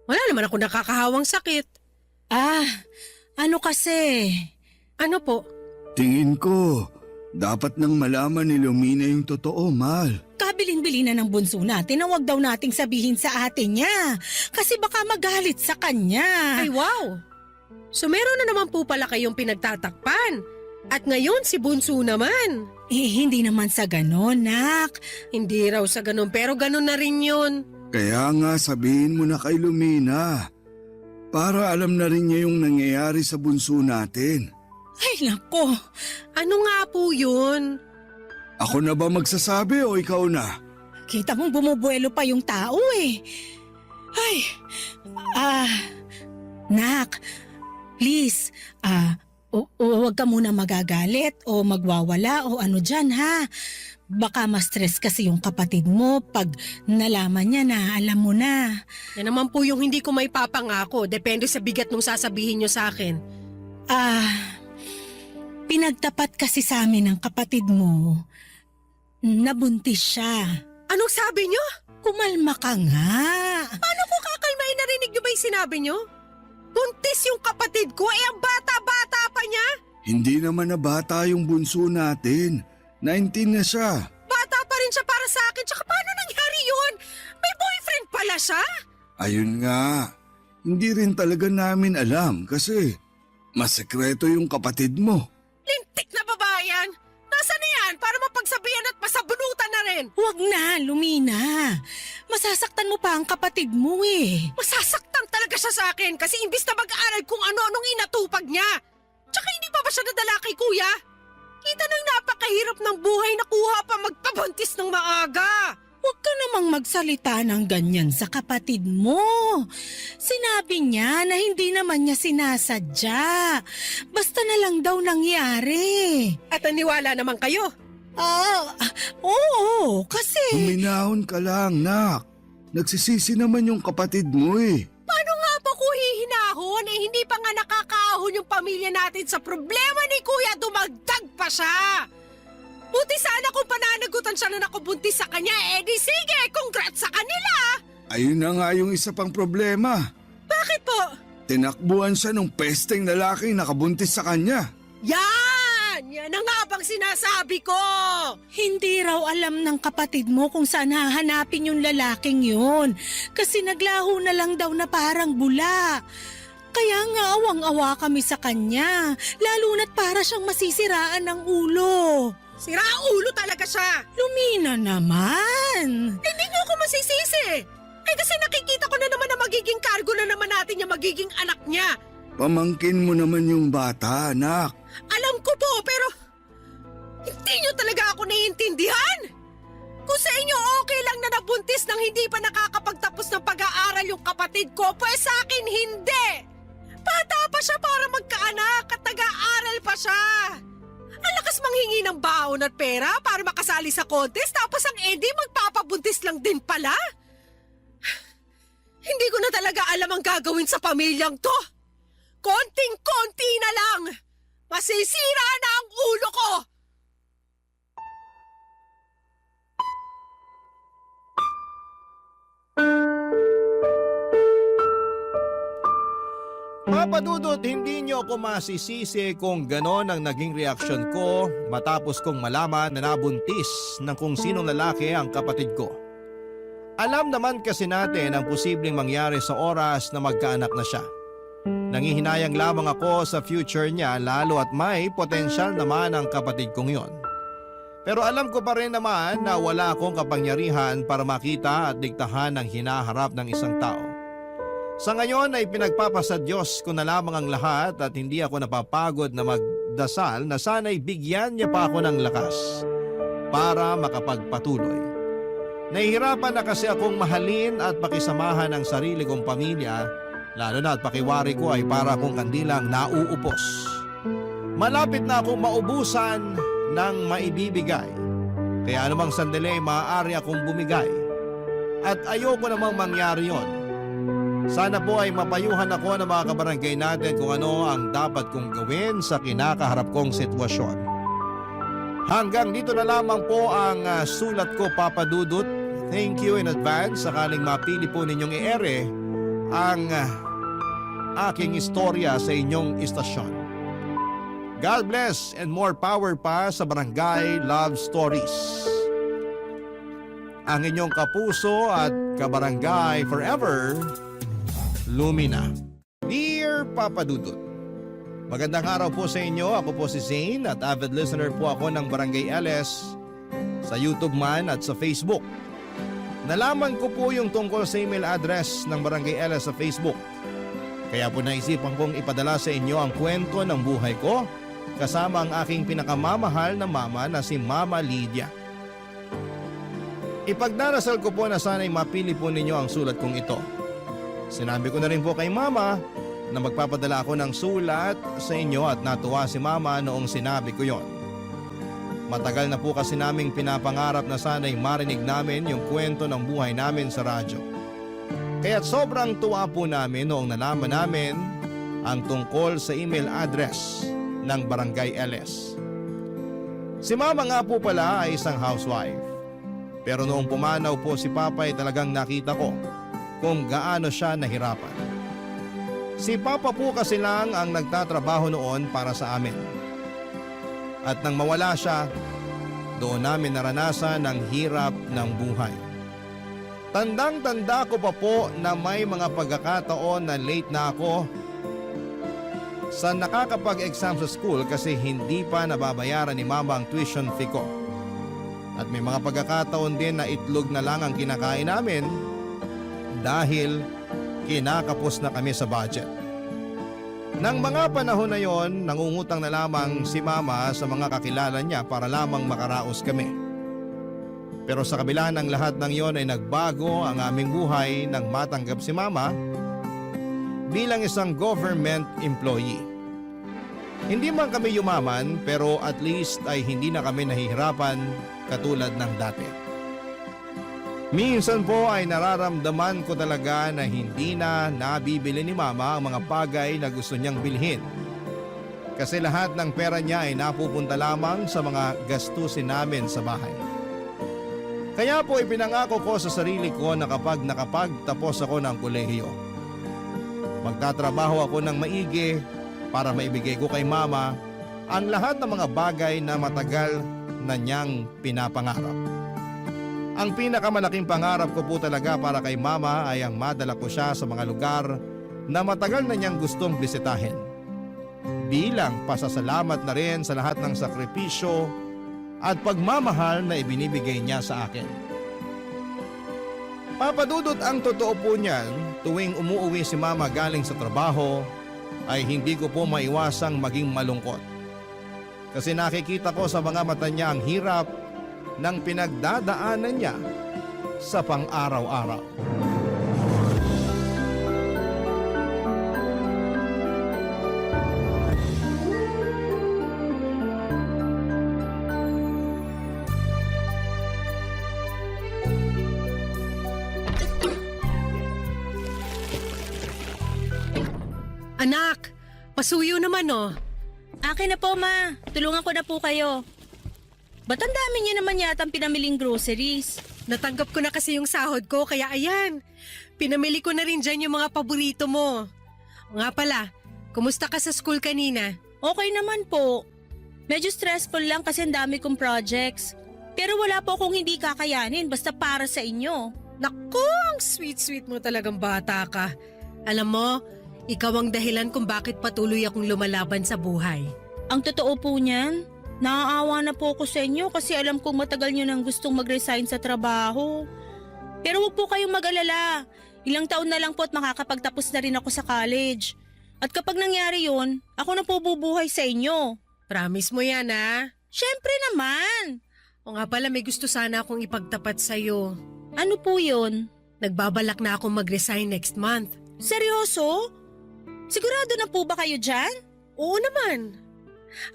Wala naman ako nakakahawang sakit. Ano kasi? Ano po? Tingin ko, dapat nang malaman ni Lumina yung totoo, Mal. Kabilin-bili na ng bunso natin na wag daw nating sabihin sa ate niya. Kasi baka magalit sa kanya. Ay wow! So meron na naman po pala kayong pinagtatakpan. At ngayon si Bunso naman. Hindi naman sa ganon, nak. Hindi raw sa ganun pero ganun na rin yun. Kaya nga sabihin mo na kay Lumina. Para alam na rin niya yung nangyayari sa bunso natin. Ay, nako. Ano nga po yun? Ako na ba magsasabi o ikaw na? Kita mong bumubuelo pa yung tao eh. Ay, nak, please, huwag ka muna magagalit o magwawala o ano dyan ha. Baka ma-stress kasi yung kapatid mo pag nalaman niya na alam mo na. Yan naman po yung hindi ko may papangako. Depende sa bigat nung sasabihin nyo sa akin. Pinagtapat kasi sa amin ng kapatid mo. Nabuntis siya. Anong sabi nyo? Kumalma ka nga. Paano ko kakalmain? Narinig nyo ba yung sinabi nyo? Buntis yung kapatid ko, ang bata-bata pa niya. Hindi naman na bata yung bunso natin. 19 na siya. Bata pa rin siya para sa akin, tsaka paano nangyari yun? May boyfriend pala siya? Ayun nga. Hindi rin talaga namin alam kasi masekreto yung kapatid mo. Lintik na babae yan. Nasaan na yan para mapagsabihan at masabunutan na rin? Huwag na, Lumina. Masasaktan mo pa ang kapatid mo eh. Masasaktan talaga siya sa akin kasi imbis na mag-aaral kung ano-anong inatupag niya. Tsaka hindi pa ba siya nadala kay kuya? Kita nang napakahirap ng buhay na kuha pa magpabuntis ng maaga. Huwag ka namang magsalita ng ganyan sa kapatid mo. Sinabi niya na hindi naman niya sinasadya. Basta na lang daw nangyari. At naniwala naman kayo. Oo, kasi... Huminahon ka lang, nak. Nagsisisi naman yung kapatid mo eh. Paano nga ba ko hihinahon? Hindi pa nga nakakaahon yung pamilya natin sa problema ni Kuya, dumagdag pa siya. Buti sana kung pananagutan siya na nakabuntis sa kanya, di sige, congrats sa kanila. Ayun na nga yung isa pang problema. Bakit po? Tinakbuhan siya nung pesteng lalaking nakabuntis sa kanya. Yan! Yan ang nga bang sinasabi ko! Hindi raw alam ng kapatid mo kung saan hahanapin yung lalaking yun. Kasi naglaho na lang daw na parang bula. Kaya nga awang-awa kami sa kanya. Lalo na't para siyang masisiraan ng ulo. Sira ulo talaga siya! Lumina naman. Hindi niyo ako masisisi! Kasi nakikita ko na naman na magiging cargo na naman natin yung magiging anak niya. Pamangkin mo naman yung bata, anak. Alam ko po, pero hindi niyo talaga ako naiintindihan. Kung sa inyo okay lang na nabuntis nang hindi pa nakakapagtapos ng pag-aaral yung kapatid ko, pues sa akin hindi. Bata pa siya para magkaanak at nag-aaral pa siya. Ang lakas manghingi ng baon at pera para makasali sa contest tapos ang Eddie magpapabuntis lang din pala. Hindi ko na talaga alam ang gagawin sa pamilyang to. Konting-konti na lang. Masisira na ang ulo ko. Papa Dudut, hindi niyo ako masisisi kung ganon ang naging reaksyon ko matapos kong malaman na nabuntis ng kung sinong lalaki ang kapatid ko. Alam naman kasi natin ang posibleng mangyari sa oras na magkaanak na siya. Nangihinayang lamang ako sa future niya lalo at may potensyal naman ang kapatid kong yon. Pero alam ko pa rin naman na wala akong kapangyarihan para makita at diktahan ang hinaharap ng isang tao. Sa ngayon ay pinagpapasa Diyos ko na lamang ang lahat at hindi ako napapagod na magdasal na sana'y bigyan niya pa ako ng lakas para makapagpatuloy. Nahihirapan na kasi akong mahalin at pakisamahan ang sarili kong pamilya, lalo na at pakiwari ko ay para akong kandilang nauupos. Malapit na akong maubusan ng maibibigay, kaya anumang sandali ay maaari akong bumigay. At ayoko namang mangyari yon. Sana po ay mapayuhan ako ng mga kabarangay natin kung ano ang dapat kong gawin sa kinakaharap kong sitwasyon. Hanggang dito na lamang po ang sulat ko, Papa Dudut. Thank you in advance sakaling mapili po ninyong i-ere ang aking istorya sa inyong istasyon. God bless and more power pa sa Barangay Love Stories. Ang inyong kapuso at kabarangay forever, Lumina. Dear Papa Dudut, magandang araw po sa inyo. Ako po si Zane at avid listener po ako ng Barangay LS sa YouTube man at sa Facebook. Nalaman ko po yung tungkol sa email address ng Barangay LS sa Facebook. Kaya po naisipan kong ipadala sa inyo ang kwento ng buhay ko kasama ang aking pinakamamahal na mama na si Mama Lydia. Ipagdarasal ko po na sana'y mapili po ninyo ang sulat kong ito. Sinabi ko na rin po kay Mama na magpapadala ako ng sulat sa inyo at natuwa si Mama noong sinabi ko yon. Matagal na po kasi naming pinapangarap na sana'y marinig namin yung kwento ng buhay namin sa radyo. Kaya't sobrang tuwa po namin noong nalaman namin ang tungkol sa email address ng Barangay LS. Si Mama nga po pala ay isang housewife. Pero noong pumanaw po si Papa ay talagang nakita ko kung gaano siya nahirapan. Si Papa po kasi lang ang nagtatrabaho noon para sa amin. At nang mawala siya, doon namin naranasan ang hirap ng buhay. Tandang-tanda ko pa po na may mga pagkakataon na late na ako sa nakakapag-exam sa school kasi hindi pa nababayaran ni Mama ang tuition fee ko. At may mga pagkakataon din na itlog na lang ang kinakain namin dahil kinakapos na kami sa budget. Nang mga panahon na yon, nangungutang na lamang si Mama sa mga kakilala niya para lamang makaraos kami. Pero sa kabila ng lahat ng yon ay nagbago ang aming buhay nang matanggap si Mama bilang isang government employee. Hindi man kami yumaman pero at least ay hindi na kami nahihirapan katulad ng dati. Minsan po ay nararamdaman ko talaga na hindi na nabibili ni Mama ang mga bagay na gusto niyang bilhin. Kasi lahat ng pera niya ay napupunta lamang sa mga gastusin namin sa bahay. Kaya po ipinangako ko sa sarili ko na kapag nakapagtapos ako ng kolehiyo, magtatrabaho ako ng maigi para maibigay ko kay Mama ang lahat ng mga bagay na matagal na niyang pinapangarap. Ang pinakamalaking pangarap ko po talaga para kay Mama ay ang madala ko siya sa mga lugar na matagal na niyang gustong bisitahin. Bilang pasasalamat na rin sa lahat ng sakripisyo at pagmamahal na ibinibigay niya sa akin. Papadudot, ang totoo po niyan, tuwing umuuwi si Mama galing sa trabaho ay hindi ko po maiwasang maging malungkot. Kasi nakikita ko sa mga mata niya ang hirap ng pinagdadaanan niya sa pang-araw-araw. Anak, pasuyo naman oh. Akin na po, Ma. Tulungan ko na po kayo. Ba't ang dami niyo naman yata ang pinamiling groceries? Natanggap ko na kasi yung sahod ko, kaya ayan. Pinamili ko na rin dyan yung mga paborito mo. Nga pala, kumusta ka sa school kanina? Okay naman po. Medyo stressful lang kasi ang dami kong projects. Pero wala po akong hindi kakayanin basta para sa inyo. Naku, ang sweet-sweet mo talagang bata ka. Alam mo, ikaw ang dahilan kung bakit patuloy akong lumalaban sa buhay. Ang totoo po niyan, naaawa na po ako sa inyo kasi alam kong matagal nyo nang gustong mag-resign sa trabaho. Pero huwag po kayong mag-alala. Ilang taon na lang po at makakapagtapos na rin ako sa college. At kapag nangyari yon, ako na po bubuhay sa inyo. Promise mo yan, ha? Siyempre naman! O nga pala, may gusto sana akong ipagtapat sa'yo. Ano po yun? Nagbabalak na akong mag-resign next month. Seryoso? Sigurado na po ba kayo dyan? Oo naman.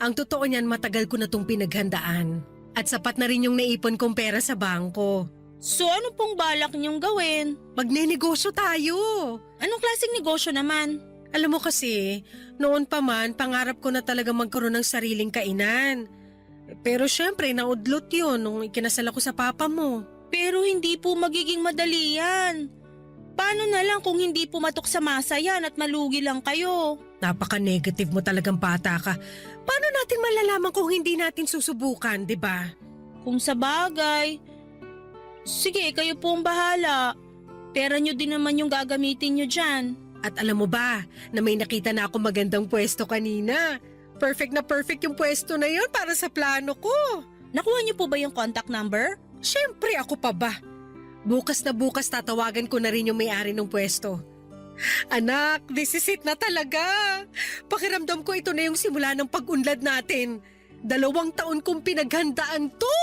Ang totoo niyan, matagal ko na itong pinaghandaan. At sapat na rin yung naipon kong pera sa bangko. So ano pong balak niyong gawin? Magnenegosyo tayo. Anong klaseng negosyo naman? Alam mo kasi, noon pa man, pangarap ko na talaga magkaroon ng sariling kainan. Pero syempre, naudlot yun nung ikinasal ako sa papa mo. Pero hindi po magiging madali yan. Paano na lang kung hindi pumatok sa masa yan at malugi lang kayo? Napaka-negative mo talagang bata ka. Paano natin malalaman kung hindi natin susubukan, di ba? Kung sa bagay. Sige, kayo po ang bahala. Pera nyo din naman yung gagamitin nyo dyan. At alam mo ba, na may nakita na ako magandang pwesto kanina. Perfect na perfect yung pwesto na yun para sa plano ko. Nakuha nyo po ba yung contact number? Siyempre, ako pa ba? Bukas na bukas tatawagan ko na rin yung may-ari ng pwesto. Anak, this is it na talaga. Pakiramdam ko ito na yung simula ng pag-unlad natin. 2 taon kong pinaghandaan to.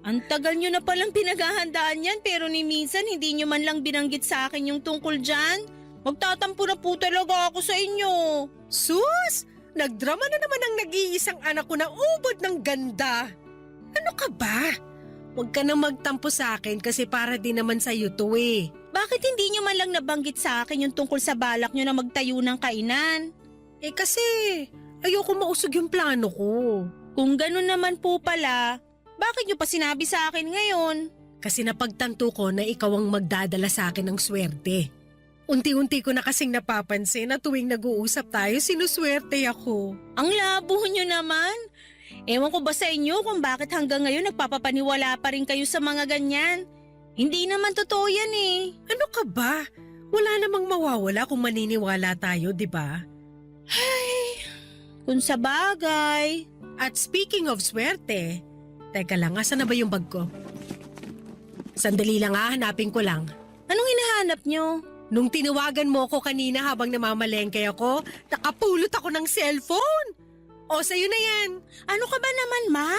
Ang tagal nyo na palang pinaghahandaan yan pero ni minsan hindi nyo man lang binanggit sa akin yung tungkol dyan. Magtatampo na po talaga ako sa inyo. Sus! Nagdrama na naman ang nag-iisang anak ko na ubod ng ganda. Ano ka ba? Huwag ka na magtampo sa akin kasi para din naman sa'yo to eh. Bakit hindi nyo man lang nabanggit sa akin yung tungkol sa balak nyo na magtayo ng kainan? Eh kasi ayoko mausog yung plano ko. Kung ganun naman po pala, bakit nyo pa sinabi sa akin ngayon? Kasi napagtanto ko na ikaw ang magdadala sa akin ng swerte. Unti-unti ko na kasing napapansin na tuwing nag-uusap tayo, sinuswerte ako. Ang labo nyo naman. Ewan ko ba sa inyo kung bakit hanggang ngayon nagpapapaniwala pa rin kayo sa mga ganyan? Hindi naman totoo yan eh. Ano ka ba? Wala namang mawawala kung maniniwala tayo, di ba? Ay, kung sa bagay. At speaking of swerte, teka lang, asan na ba yung bag ko? Sandali lang hanapin ko lang. Anong hinahanap nyo? Nung tinawagan mo ko kanina habang namamalengke ako, nakapulot ako ng cellphone. O, sa'yo na yan. Ano ka ba naman, Ma?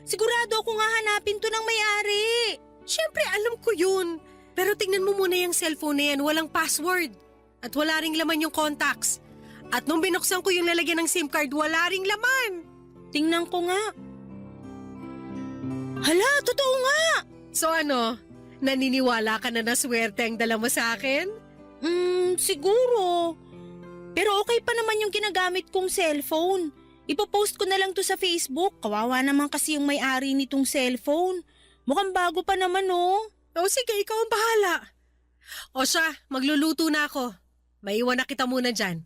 Sigurado ako nga hanapin to ng may-ari. Siyempre, alam ko yun. Pero tingnan mo muna yung cellphone na yan, walang password. At wala ring laman yung contacts. At nung binuksan ko yung lalagyan ng SIM card, wala ring laman. Tingnan ko nga. Hala, totoo nga. So ano, Naniniwala ka na swerte ang dala mo sa akin? Siguro. Pero okay pa naman yung ginagamit kong cellphone. Ipopost ko na lang to sa Facebook. Kawawa naman kasi yung may-ari nitong cellphone. Mukhang bago pa naman oh. O sige, ikaw ang bahala. O siya, magluluto na ako. Maiwan na kita muna dyan.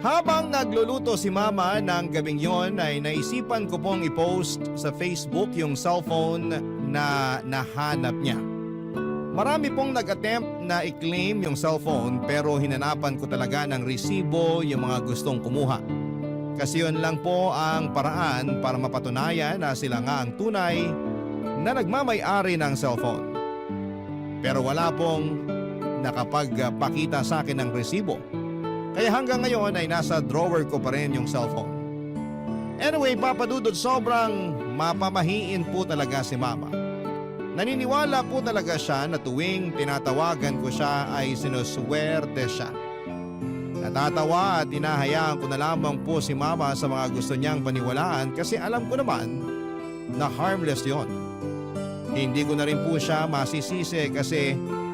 Habang nagluluto si Mama ng gabing yon ay naisipan ko pong i-post sa Facebook yung cellphone na nahanap niya. Marami pong nag-attempt na i-claim yung cellphone pero hinanapan ko talaga ng resibo yung mga gustong kumuha. Kasi yun lang po ang paraan para mapatunayan na sila nga ang tunay na nagmamay-ari ng cellphone. Pero wala pong nakapagpakita sa akin ng resibo. Kaya hanggang ngayon ay nasa drawer ko pa rin yung cellphone. Anyway, Papa Dudut, sobrang mapamahiin po talaga si Mama. Naniniwala po talaga siya na tuwing tinatawagan ko siya ay sinuswerte siya. Natatawa at hinahayaan ko na lamang po si Mama sa mga gusto niyang paniwalaan kasi alam ko naman na harmless yon. Hindi ko na rin po siya masisisi kasi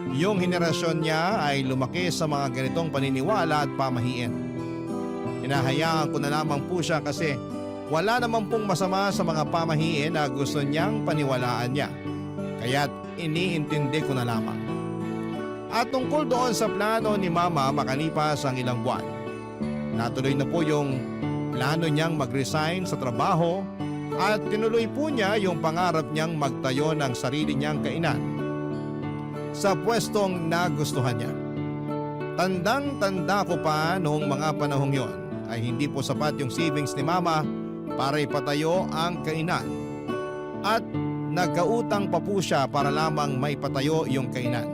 yung henerasyon niya ay lumaki sa mga ganitong paniniwala at pamahiin. Hinahayaan ko na lamang po siya kasi wala naman pong masama sa mga pamahiin na gusto niyang paniwalaan niya. Kaya't iniintindi ko na lamang. At tungkol doon sa plano ni Mama makalipas ang ilang buwan, natuloy na po yung plano niyang mag-resign sa trabaho at tinuloy po niya yung pangarap niyang magtayo ng sarili niyang kainan sa pwestong nagustuhan niya. Tandang-tanda ko pa noong mga panahong yon ay hindi po sapat yung savings ni Mama para ipatayo ang kainan at nagkautang pa po siya para lamang maipatayo yung kainan.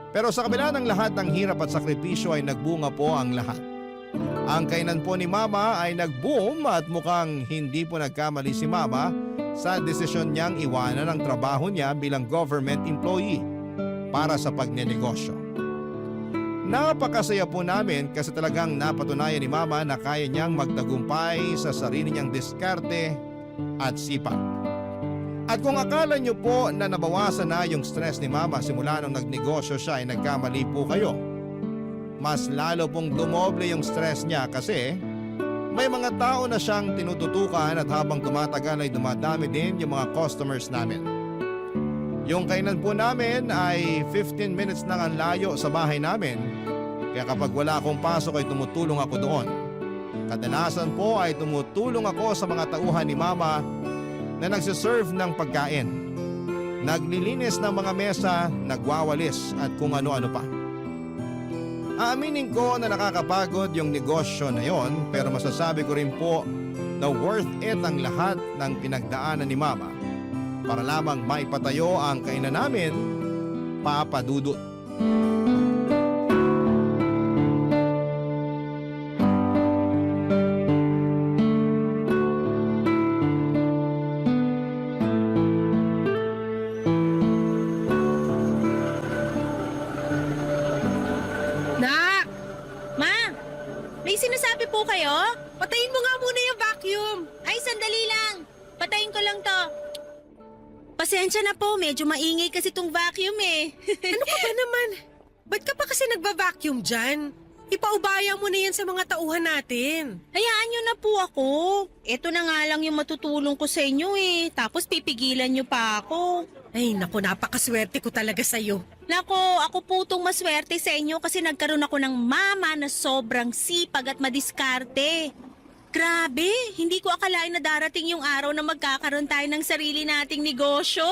Pero sa kabila ng lahat ng hirap at sakripisyo ay nagbunga po ang lahat. Ang kainan po ni Mama ay nag-boom at mukhang hindi po nagkamali si Mama sa desisyon niyang iwanan ang trabaho niya bilang government employee para sa pagnenegosyo. Napakasaya po namin kasi talagang napatunayan ni Mama na kaya niyang magtagumpay sa sarili niyang diskarte at sipag. At kung akala niyo po na nabawasan na yung stress ni Mama simula nung nagnegosyo siya ay nagkamali po kayo. Mas lalo pong dumoble yung stress niya kasi may mga tao na siyang tinututukan at habang tumatagal ay dumadami din yung mga customers namin. Yung kainan po namin ay 15 minutes lang ang layo sa bahay namin. Kaya kapag wala akong pasok ay tumutulong ako doon. Kadalasan po ay tumutulong ako sa mga tauhan ni Mama na nagsiserve ng pagkain. Naglilinis ng mga mesa, nagwawalis at kung ano-ano pa. Aaminin ko na nakakapagod yung negosyo na yon pero masasabi ko rin po na worth it ang lahat ng pinagdaanan ni Mama para lamang maipatayo ang kainan namin, Papa Dudut. Nak! Ma, may sinasabi po kayo? Patayin mo nga muna yung vacuum. Ay, sandali lang. Patayin ko lang to. Pasensya na po, medyo maingay kasi tong vacuum eh. Ano ka ba naman? Ba't ka pa kasi nagba-vacuum dyan? Ipaubaya mo na yan sa mga tauhan natin. Hayaan nyo na po ako. Ito na nga lang yung matutulong ko sa inyo eh. Tapos pipigilan nyo pa ako. Ay naku, napakaswerte ko talaga sa'yo. Nako, ako po tong maswerte sa inyo kasi nagkaroon ako ng mama na sobrang sipag at madiskarte. Grabe, hindi ko akalain na darating yung araw na magkakaroon tayo ng sarili nating negosyo.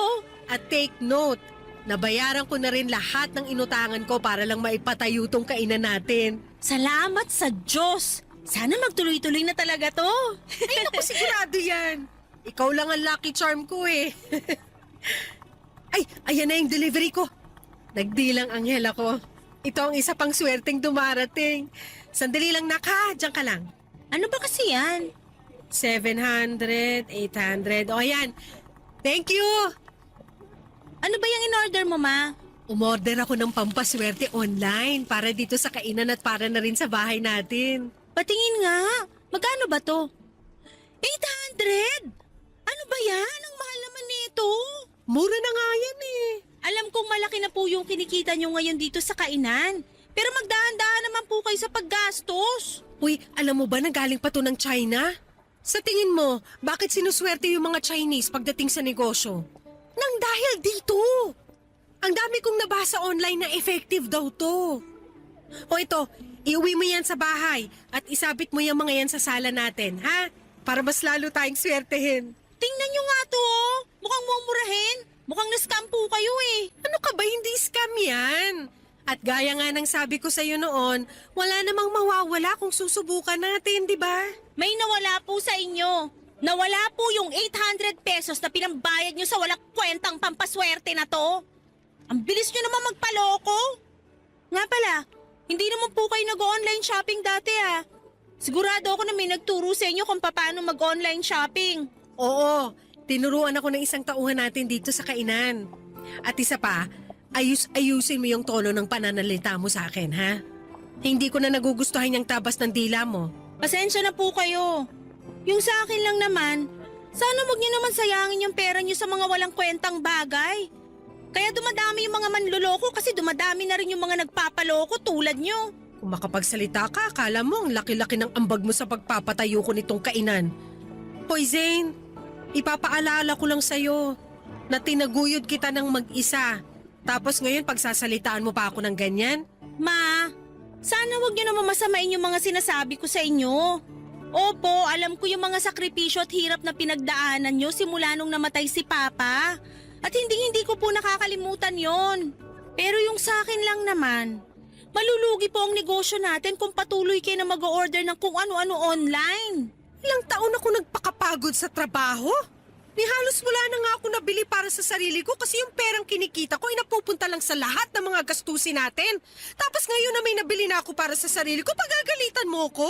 At take note, nabayaran ko na rin lahat ng inutangan ko para lang maipatayo tong kainan natin. Salamat sa Diyos! Sana magtuloy-tuloy na talaga to. Ay naku, sigurado yan. Ikaw lang ang lucky charm ko eh. Ay, ayan na yung delivery ko. Nagdilang anghel ako. Ito ang isa pang swerteng dumarating. Sandali lang naka, diyan ka lang. Ano ba kasi yan? 700, 800, o ayan. Thank you! Ano ba yung in-order mo, ma? Umorder ako ng pampaswerte online para dito sa kainan at para na rin sa bahay natin. Patingin nga. Magkano ba to? 800? Ano ba yan? Ang mahal naman nito. Mura na nga yan eh. Alam kong malaki na po yung kinikita nyo ngayon dito sa kainan. Pero magdahan-dahan naman po kayo sa paggastos. Uy, alam mo ba na galing pa to ng China? Sa tingin mo, bakit sinuswerte yung mga Chinese pagdating sa negosyo? Nang dahil dito. Ang dami kong nabasa online na effective daw to. O ito, iuwi mo yan sa bahay at isabit mo yung mga yan sa sala natin, ha? Para mas lalo tayong swertehin. Tingnan nyo nga to, oh. Mukhang mumurahin. Mukhang na-scam po kayo eh. Ano ka ba, hindi scam yan? At gaya nga ng sabi ko sa'yo noon, wala namang mawawala kung susubukan natin, di ba? May nawala po sa inyo. Nawala po yung 800 pesos na pinambayad nyo sa walang kwentang pampaswerte na to. Ang bilis nyo naman magpaloko. Nga pala, hindi naman po kayo nag-online shopping dati ah. Sigurado ako na may nagturo sa inyo kung paano mag-online shopping. Oo, tinuruan ako ng isang tauhan natin dito sa kainan. At isa pa, ayusin mo yung tono ng pananalita mo sa akin, ha? Hindi ko na nagugustuhan yung tabas ng dila mo. Pasensya na po kayo. Yung sa akin lang naman, sana wag niyo naman sayangin yung pera niyo sa mga walang kwentang bagay. Kaya dumadami yung mga manloloko kasi dumadami na rin yung mga nagpapaloko tulad niyo. Kung makapagsalita ka, akala mo ang laki-laki ng ambag mo sa pagpapatayo ko nitong kainan. Hoy Zane, ipapaalala ko lang sa'yo na tinaguyod kita ng mag-isa. Tapos ngayon pagsasalitaan mo pa ako ng ganyan? Ma, sana wag niyo naman masamain yung mga sinasabi ko sa inyo. Opo, alam ko yung mga sakripisyo at hirap na pinagdaanan nyo simula nung namatay si Papa. At hindi ko po nakakalimutan yon. Pero yung sa akin lang naman, malulugi po ang negosyo natin kung patuloy kayo na mag-order ng kung ano-ano online. Ilang taon ako nagpakapagod sa trabaho? Ni halos wala na nga ako nabili para sa sarili ko kasi yung perang kinikita ko ay napupunta lang sa lahat ng mga gastusin natin. Tapos ngayon na may nabili na ako para sa sarili ko, pagagalitan mo ko?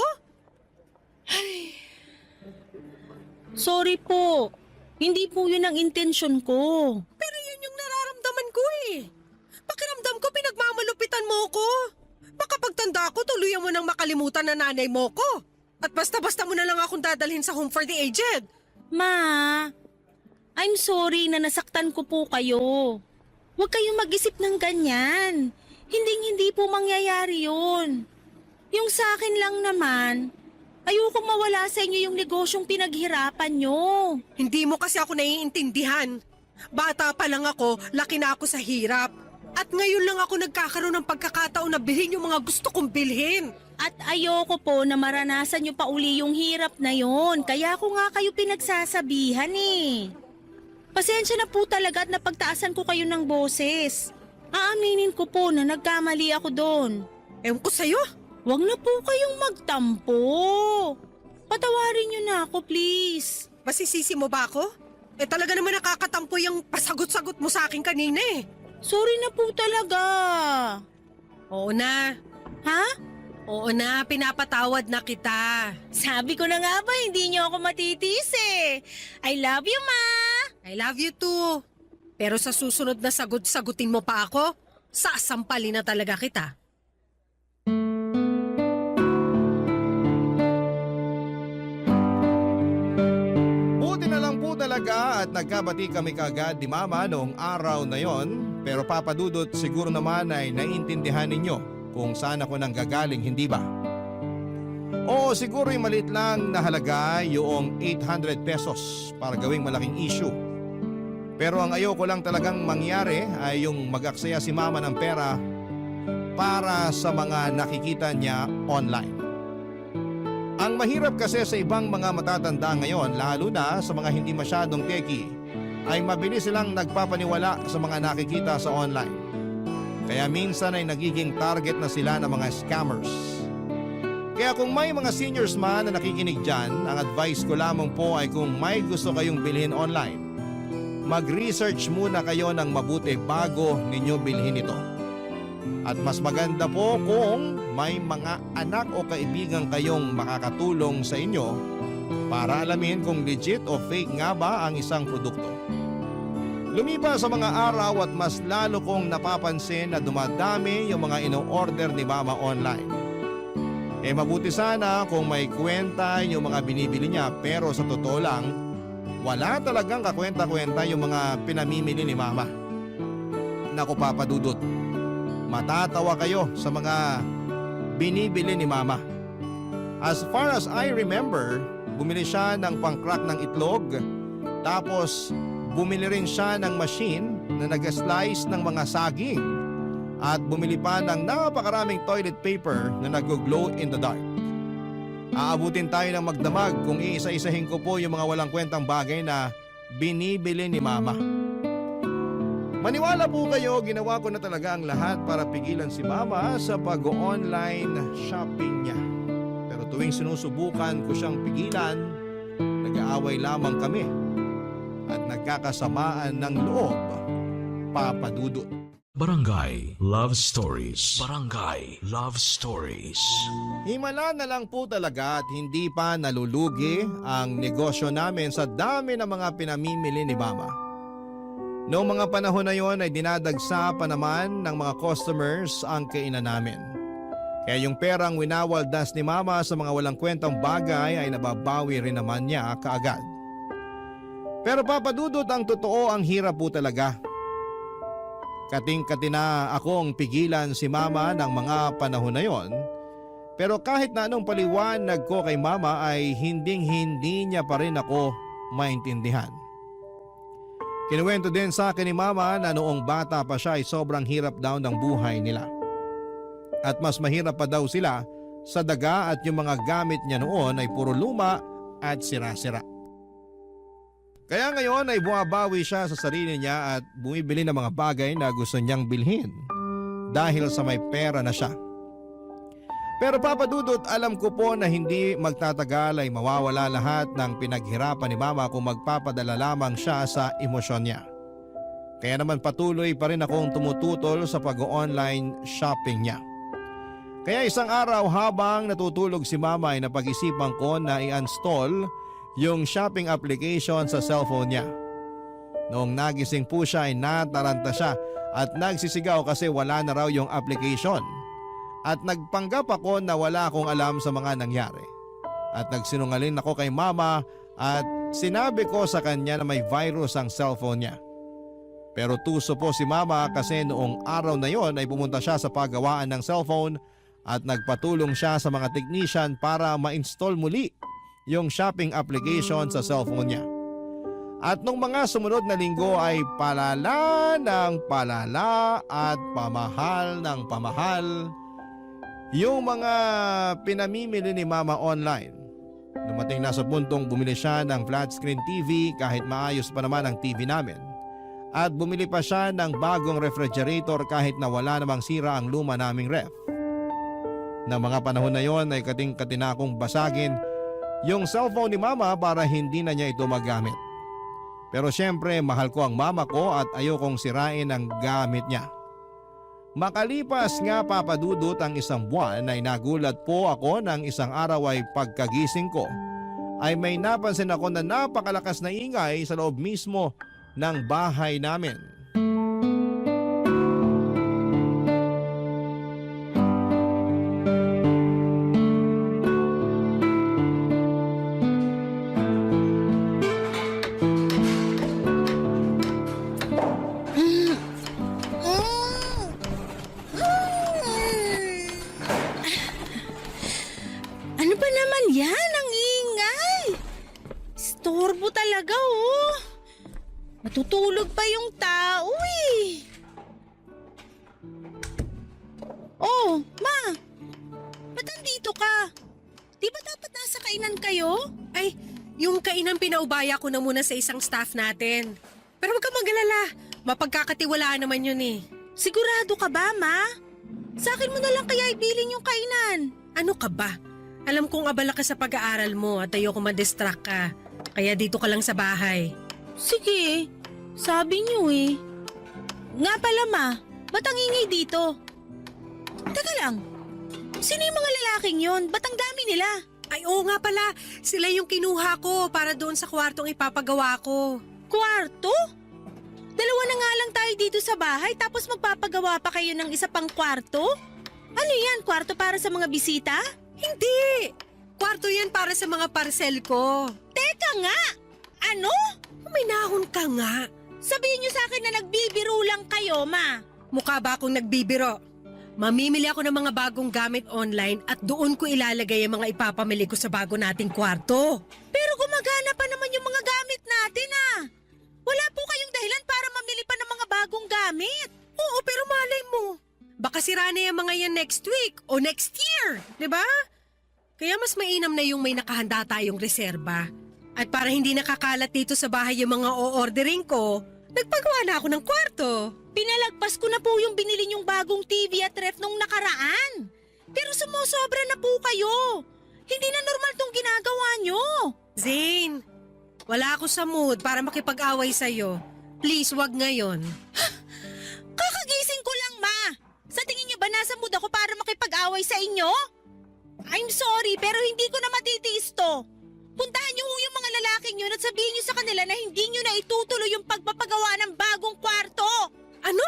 Sorry po. Hindi po yun ang intensyon ko. Pero yun yung nararamdaman ko eh. Pakiramdam ko pinagmamalupitan mo ko. Baka pagtanda ko, tuluyan mo nang makalimutan na nanay mo ko. At basta-basta mo na lang akong dadalhin sa home for the aged. Ma, I'm sorry na nasaktan ko po kayo. Huwag kayong mag-isip ng ganyan. Hindi po mangyayari yun. Yung sa akin lang naman, ayokong mawala sa inyo yung negosyong pinaghirapan nyo. Hindi mo kasi ako naiintindihan. Bata pa lang ako, laki na ako sa hirap. At ngayon lang ako nagkakaroon ng pagkakataon na bilhin yung mga gusto kong bilhin. At ayoko po na maranasan nyo pa uli yung hirap na yon. Kaya ako nga kayo pinagsasabihan eh. Pasensya na po talaga at napagtaasan ko kayo ng boses. Aaminin ko po na nagkamali ako doon. Ewan ko sa'yo. Huwag na po kayong magtampo. Patawarin nyo na ako, please. Masisisi mo ba ako? Eh talaga naman nakakatampo yung pasagot-sagot mo sa akin kanina eh. Sorry na po talaga. Oo na. Ha? Oo na, pinapatawad na kita. Sabi ko na nga ba, hindi nyo ako matitis eh. I love you, Ma. I love you too. Pero sa susunod na sagot-sagutin mo pa ako, sasampalin na talaga kita. Buti na lang po talaga at nagkabati kami kagad ni Mama noong araw na yon. Pero Papa Dudut, siguro naman ay naiintindihan ninyo kung saan ako nang gagaling, hindi ba? Oo, siguro yung maliit lang na halaga yung 800 pesos para gawing malaking issue. Pero ang ayoko lang talagang mangyari ay yung mag-aksaya si Mama ng pera para sa mga nakikita niya online. Ang mahirap kasi sa ibang mga matatanda ngayon, lalo na sa mga hindi masyadong techie, ay mabilis silang nagpapaniwala sa mga nakikita sa online. Kaya minsan ay nagiging target na sila ng mga scammers. Kaya kung may mga seniors man na nakikinig dyan, ang advice ko lamang po ay kung may gusto kayong bilhin online, mag-research muna kayo ng mabuti bago ninyo bilhin ito. At mas maganda po kung may mga anak o kaibigan kayong makakatulong sa inyo para alamin kung legit o fake nga ba ang isang produkto. Lumipas sa mga araw at mas lalo kong napapansin na dumadami yung mga ino-order ni Mama online. Mabuti sana kung may kwenta yung mga binibili niya, pero sa totoo lang, Wala talagang kakwenta-kwenta yung mga pinamimili ni Mama. Naku Papa Dudut, matatawa kayo sa mga binibili ni Mama. As far as I remember, bumili siya ng pangcrack ng itlog, tapos bumili rin siya ng machine na nag-slice ng mga saging, at bumili pa ng napakaraming toilet paper na nag-glow in the dark. Aabutin tayo ng magdamag kung iisa-isahin ko po yung mga walang kwentang bagay na binibili ni Mama. Maniwala po kayo, ginawa ko na talaga ang lahat para pigilan si Mama sa pag-online shopping niya. Pero tuwing sinusubukan ko siyang pigilan, nag-aaway lamang kami at nagkakasamaan ng loob, Papa Dudut. Barangay Love Stories. Barangay Love Stories. Himala na lang po talaga at hindi pa nalulugi ang negosyo namin sa dami ng mga pinamimili ni Mama. Noong mga panahon na yon ay dinadagsa pa naman ng mga customers ang kainan namin. Kaya yung perang winawaldas ni Mama sa mga walang kwentang bagay ay nababawi rin naman niya kaagad. Pero Papa Dudut, ang totoo, ang hirap po talaga. Kating-katina akong pigilan si Mama ng mga panahon na yon. Pero kahit na anong paliwanag ko kay Mama ay hinding-hindi niya pa rin ako maintindihan. Kinuwento din sa akin ni Mama na noong bata pa siya ay sobrang hirap daw ng buhay nila. At mas mahirap pa daw sila sa daga at yung mga gamit niya noon ay puro luma at sira-sira. Kaya ngayon ay bumabawi siya sa sarili niya at bumibili ng mga bagay na gusto niyang bilhin dahil sa may pera na siya. Pero Papa Dudut, alam ko po na hindi magtatagal ay mawawala lahat ng pinaghirapan ni Mama kung magpapadala lamang siya sa emosyon niya. Kaya naman patuloy pa rin akong tumututol sa pag-online shopping niya. Kaya isang araw habang natutulog si Mama ay napag-isipan ko na i-install yung shopping application sa cellphone niya. Noong nagising po siya ay nataranta siya at nagsisigaw kasi wala na raw yung application. At nagpanggap ako na wala akong alam sa mga nangyari. At nagsinungaling ako kay Mama at sinabi ko sa kanya na may virus ang cellphone niya. Pero tuso po si Mama kasi noong araw na yon ay pumunta siya sa paggawaan ng cellphone at nagpatulong siya sa mga technician para ma-install muli yung shopping application sa cellphone niya. At nung mga sumunod na linggo ay palala ng palala at pamahal ng pamahal yung mga pinamimili ni Mama online. Dumating na sa puntong bumili siya ng flat screen TV kahit maayos pa naman ang TV namin. At bumili pa siya ng bagong refrigerator kahit na wala namang sira ang luma naming ref. Na mga panahon na yon ay kating-katina akong basagin yung cellphone ni Mama para hindi na niya ito magamit. Pero syempre mahal ko ang Mama ko at ayokong sirain ang gamit niya. Makalipas nga Papa Dudut ang isang buwan ay nagulat po ako ng isang araw ay pagkagising ko ay may napansin ako na napakalakas na ingay sa loob mismo ng bahay namin. Ano ba naman yan? Ang ingay! Storbo talaga, oh. Matutulog pa yung tao, eh. Oh, Ma! Ba't andito ka? Di ba dapat nasa kainan kayo? Ay, yung kainan pinaubaya ko na muna sa isang staff natin. Pero huwag ka mag-alala, mapagkakatiwalaan naman yun eh. Sigurado ka ba, Ma? Sa akin mo na lang kaya ibilin yung kainan. Ano ka ba? Alam kong abala ka sa pag-aaral mo at ayoko ma-distract ka. Kaya dito ka lang sa bahay. Sige, sabi niyo eh. Nga pala, Ma, ba't ang ingay dito? Teka lang, sino yung mga lalaking yun? Ba't ang dami nila? Ay oo nga pala, sila yung kinuha ko para doon sa kwartong ipapagawa ko. Kwarto? Dalawa na nga lang tayo dito sa bahay tapos magpapagawa pa kayo ng isa pang kwarto? Ano yan, kwarto para sa mga bisita? Hindi! Kwarto yan para sa mga parcel ko. Teka nga! Ano? Uminahon ka nga. Sabihin niyo sa akin na nagbibiro lang kayo, Ma. Mukha ba akong nagbibiro? Mamimili ako ng mga bagong gamit online at doon ko ilalagay ang mga ipapamili ko sa bago nating kwarto. Pero gumagana pa naman yung mga gamit natin, ah. Wala po kayong dahilan para mamili pa ng mga bagong gamit. Oo, pero malay mo. Baka sira na yung mga yan next week o next year, di ba? Kaya mas mainam na yung may nakahanda tayong reserba. At para hindi nakakalat dito sa bahay yung mga o-ordering ko, nagpagawa na ako ng kwarto. Pinalagpas ko na po yung binili niyong bagong TV at ref nung nakaraan. Pero sumusobra na po kayo. Hindi na normal tong ginagawa niyo. Zane, wala ako sa mood para makipag-away sa'yo. Please, wag ngayon. Kakagising ko lang, Ma. Sa tingin niyo ba nasa mood ako para makipag-away sa inyo? I'm sorry, pero hindi ko na matitiis to. Puntahan niyo yung mga lalaking yun at sabihin niyo sa kanila na hindi niyo na itutuloy yung pagpapagawa ng bagong kwarto. Ano?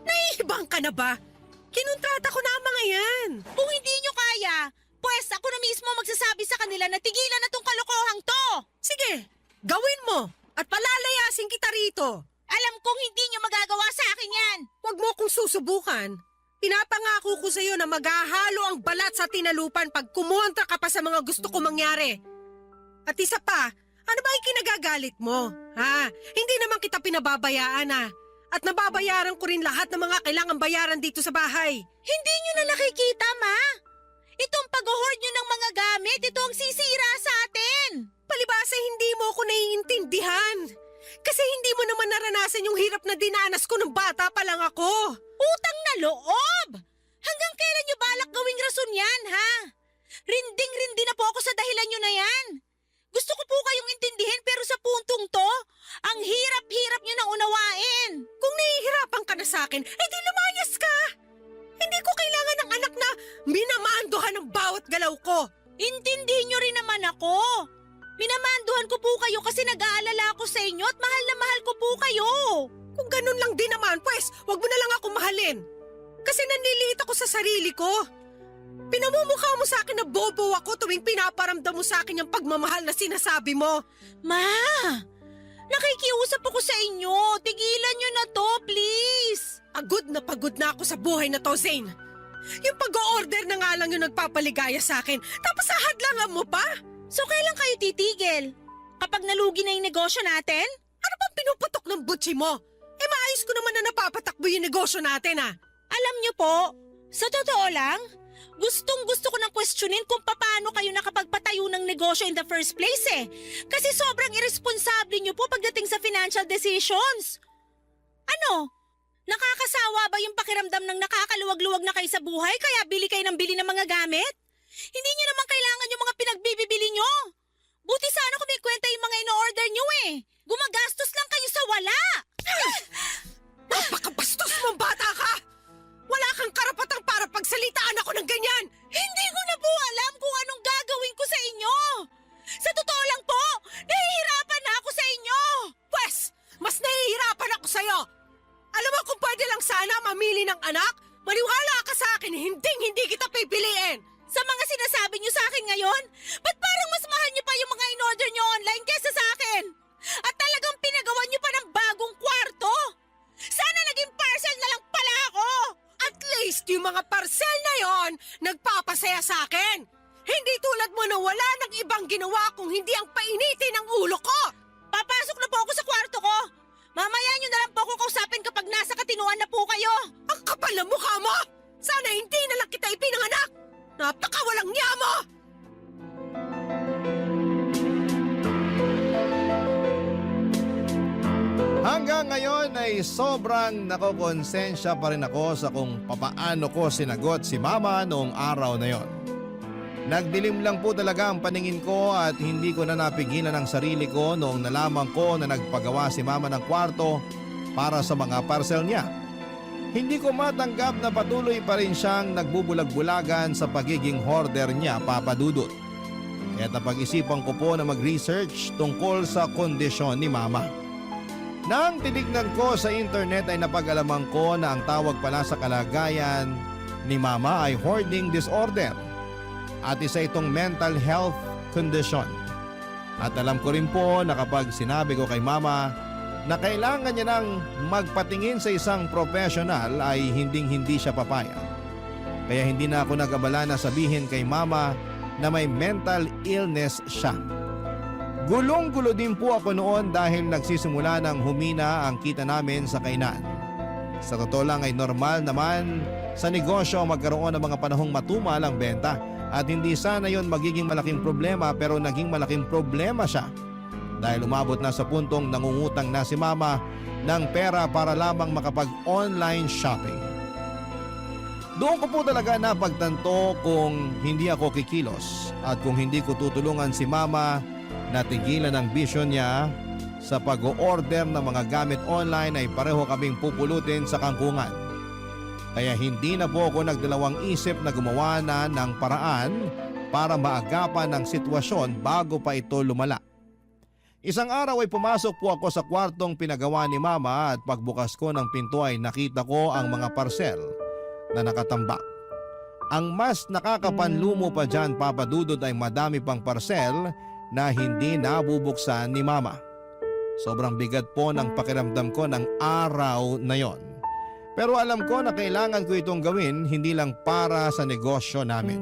Naiibang ka na ba? Kinontrata ko na ang mga yan. Kung hindi niyo kaya, pues ako na mismo magsasabi sa kanila na tigilan na tong kalokohang to. Sige, gawin mo at palalayasin kita rito. Alam kong hindi niyo magagawa sa akin yan. Huwag mo akong susubukan. Pinapangako ko sa'yo na maghahalo ang balat sa tinalupan pag kumontra ka pa sa mga gusto ko mangyari. At isa pa, ano ba yung kinagagalit mo? Ha? Hindi naman kita pinababayaan At nababayaran ko rin lahat ng mga kailangan bayaran dito sa bahay. Hindi niyo na nakikita, Ma. Itong pag-hoard niyo ng mga gamit, ito ang sisira sa atin. Palibasa hindi mo ako naiintindihan. Kasi hindi mo naman naranasan yung hirap na dinanas ko nung bata pa lang ako. Utang na loob! Hanggang kailan niyo balak gawing rason yan, ha? Rinding-rindi na po ako sa dahilan niyo na yan. Gusto ko po kayong intindihin pero sa puntong to, ang hirap-hirap niyo na unawain. Kung nahihirapan ka na sa akin, di lumayas ka. Hindi ko kailangan ng anak na minamandohan ng bawat galaw ko. Intindihin niyo rin naman ako. Minamanduhan ko po kayo kasi nag-aalala ako sa inyo at mahal na mahal ko po kayo. Kung ganun lang din naman, pues, wag mo na lang ako mahalin. Kasi nanliliit ako sa sarili ko. Pinamumukha mo sa akin na bobo ako tuwing pinaparamdam mo sa akin yung pagmamahal na sinasabi mo. Ma, nakikiusap ako sa inyo. Tigilan niyo na to, please. Pagod na ako sa buhay na to, Zane. Yung pag-o-order na nga lang yung nagpapaligaya sa akin, tapos ahadlangan mo pa? So kailan kayo titigil? Kapag nalugi na yung negosyo natin? Ano bang pinuputok ng butsi mo? Maayos ko naman na napapatakbo yung negosyo natin, Alam niyo po, sa totoo lang, gustong-gusto ko nang questionin kung paano kayo nakapagpatayo ng negosyo in the first place Kasi sobrang irresponsable niyo po pagdating sa financial decisions. Ano? Nakakasawa ba yung pakiramdam ng nakakaluwag-luwag na kayo sa buhay kaya bili kayo ng bili ng mga gamit? Hindi niyo naman kailangan yung mga pinagbibili niyo. Buti sana kung may kwenta yung mga ino-order niyo Gumagastos lang kayo sa wala. Napakabastos mong bata ka! Wala kang karapatang para pagsalitaan ako ng ganyan! Hindi ko na po alam kung anong gagawin ko sa inyo. Sa totoo lang po, nahihirapan na ako sa inyo. Pwes, mas nahihirapan ako sa'yo! Alam mo kung pwede lang sana mamili ng anak, maniwala ka sa akin, hindi kita pipiliin! Sa mga sinasabi niyo sa akin ngayon, ba't parang mas mahal niyo pa yung mga in-order niyo online kesa sa akin? At talagang pinagawa niyo pa ng bagong kwarto? Sana naging parcel na lang pala ako! At least yung mga parcel na yon nagpapasaya sa akin! Hindi tulad mo na wala nang ibang ginawa kung hindi ang painitin ng ulo ko! Papasok na po ako sa kwarto ko! Mamaya niyo na lang po ako kausapin kapag nasa katinuan na po kayo! Ang kapal na mukha mo! Sana hindi na lang kita ipinanganak! Napakawalang niya mo! Hanggang ngayon ay sobrang nakokonsensya pa rin ako sa kung papaano ko sinagot si Mama noong araw na yon. Nagdilim lang po talaga ang paningin ko at hindi ko na napigilan ang sarili ko noong nalaman ko na nagpagawa si Mama ng kwarto para sa mga parcel niya. Hindi ko matanggap na patuloy pa rin siyang nagbubulag-bulagan sa pagiging hoarder niya, Papa Dudut. Kaya napag-isipan ko po na mag-research tungkol sa kondisyon ni Mama. Nang tinignan ko sa internet ay napag-alaman ko na ang tawag pala sa kalagayan ni Mama ay hoarding disorder at isa itong mental health condition. At alam ko rin po na kapag sinabi ko kay mama na kailangan niya nang magpatingin sa isang professional ay hinding-hindi siya papayag. Kaya hindi na ako nag-abala na sabihin kay mama na may mental illness siya. Gulong-gulo din po ako noon dahil nagsisimula ng humina ang kita namin sa kainan. Sa totoo lang ay normal naman sa negosyo magkaroon ng mga panahong matumal ang benta at hindi sana yon magiging malaking problema pero naging malaking problema siya dahil umabot na sa puntong nangungutang na si mama ng pera para lamang makapag-online shopping. Doon ko po talaga napagtanto kung hindi ako kikilos at kung hindi ko tutulungan si mama na tigilan ang bisyo niya sa pag-o-order ng mga gamit online ay pareho kaming pupulutin sa kangkungan. Kaya hindi na po ako nagdalawang isip na gumawa na ng paraan para maagapan ang sitwasyon bago pa ito lumala. Isang araw ay pumasok po ako sa kwartong pinagawa ni mama at pagbukas ko ng pinto ay nakita ko ang mga parcel na nakatambak. Ang mas nakakapanlumo pa dyan, Papa Dudut, ay madami pang parcel na hindi nabubuksan ni mama. Sobrang bigat po ng pakiramdam ko ng araw na yon. Pero alam ko na kailangan ko itong gawin hindi lang para sa negosyo namin,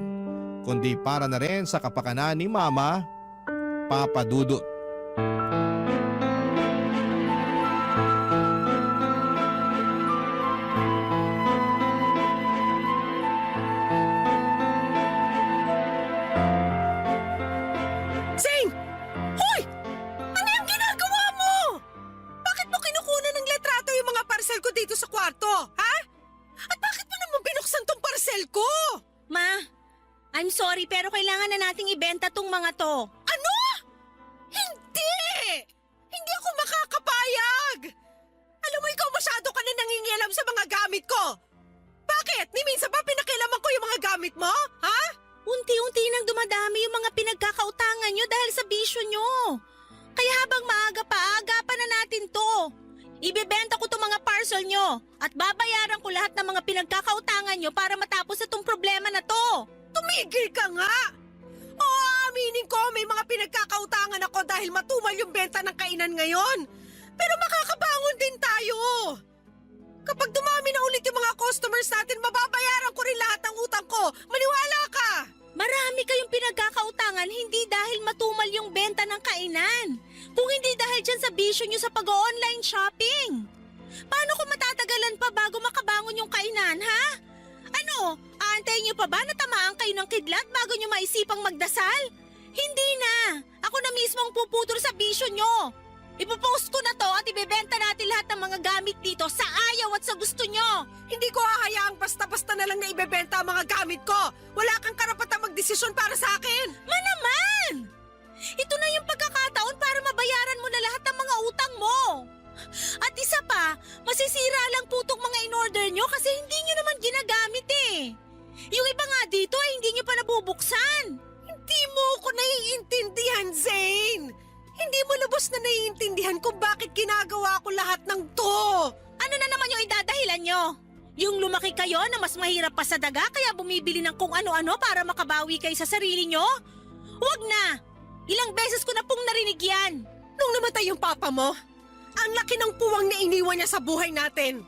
kundi para na rin sa kapakanan ni mama, Papa Dudut. Zane! Hoy! Ano yung ginagawa mo? Bakit mo kinukunan ng letrato yung mga parcel ko dito sa kwarto? Ha? At bakit mo naman binuksan tong parcel ko? Ma, I'm sorry pero kailangan na nating ibenta tong mga to. Ano? Hindi! Hindi ako makakapayag! Alam mo, ikaw masyado ka na nangingialam sa mga gamit ko. Bakit? Ni minsan ba pinakialaman ko yung mga gamit mo? Ha? Unti-unti nang dumadami yung mga pinagkakautangan nyo dahil sa bisyo nyo. Kaya habang maaga pa, agapan na natin to. Ibebenta ko tong mga parcel nyo at babayaran ko lahat ng mga pinagkakautangan nyo para matapos itong problema na to. Tumigil ka nga! Oo, aminin ko may mga pinagkakautangan ako dahil matumal yung benta ng kainan ngayon. Pero makakabangon din tayo. Kapag dumami na ulit yung mga customers natin, mababayaran ko rin lahat ng utang ko. Maniwala ka! Marami kayong pinagkakautangan hindi dahil matumal yung benta ng kainan. Kung hindi dahil dyan sa bisyo nyo sa pag-online shopping. Paano kung matatagalan pa bago makabangon yung kainan, ha? Ano, aantayin nyo pa ba na tamaan kayo ng kidlat bago nyo maisipang magdasal? Hindi na! Ako na mismo ang puputol sa bisyo nyo. Ipopost ko na to at ibebenta natin lahat ng mga gamit dito sa ayaw at sa gusto nyo. Hindi ko hahayaang basta-basta na lang na ibebenta ang mga gamit ko. Wala kang karapatang magdesisyon para sa akin. Naman! Ito na yung pagkakataon para mabayaran mo na lahat ng mga utang mo. At isa pa, masisira lang po itong mga in-order nyo kasi hindi nyo naman ginagamit eh. Yung iba nga dito ay hindi nyo pa nabubuksan. Hindi mo ko naiintindihan, Zane. Hindi mo lubos na naiintindihan kung bakit ginagawa ko lahat ng to. Ano na naman yung idadahilan nyo? Yung lumaki kayo na mas mahirap pa sa daga kaya bumibili ng kung ano-ano para makabawi kayo sa sarili nyo? Huwag na! Ilang beses ko na pong narinig yan. Nung namatay yung papa mo, ang laki ng puwang na iniwan niya sa buhay natin.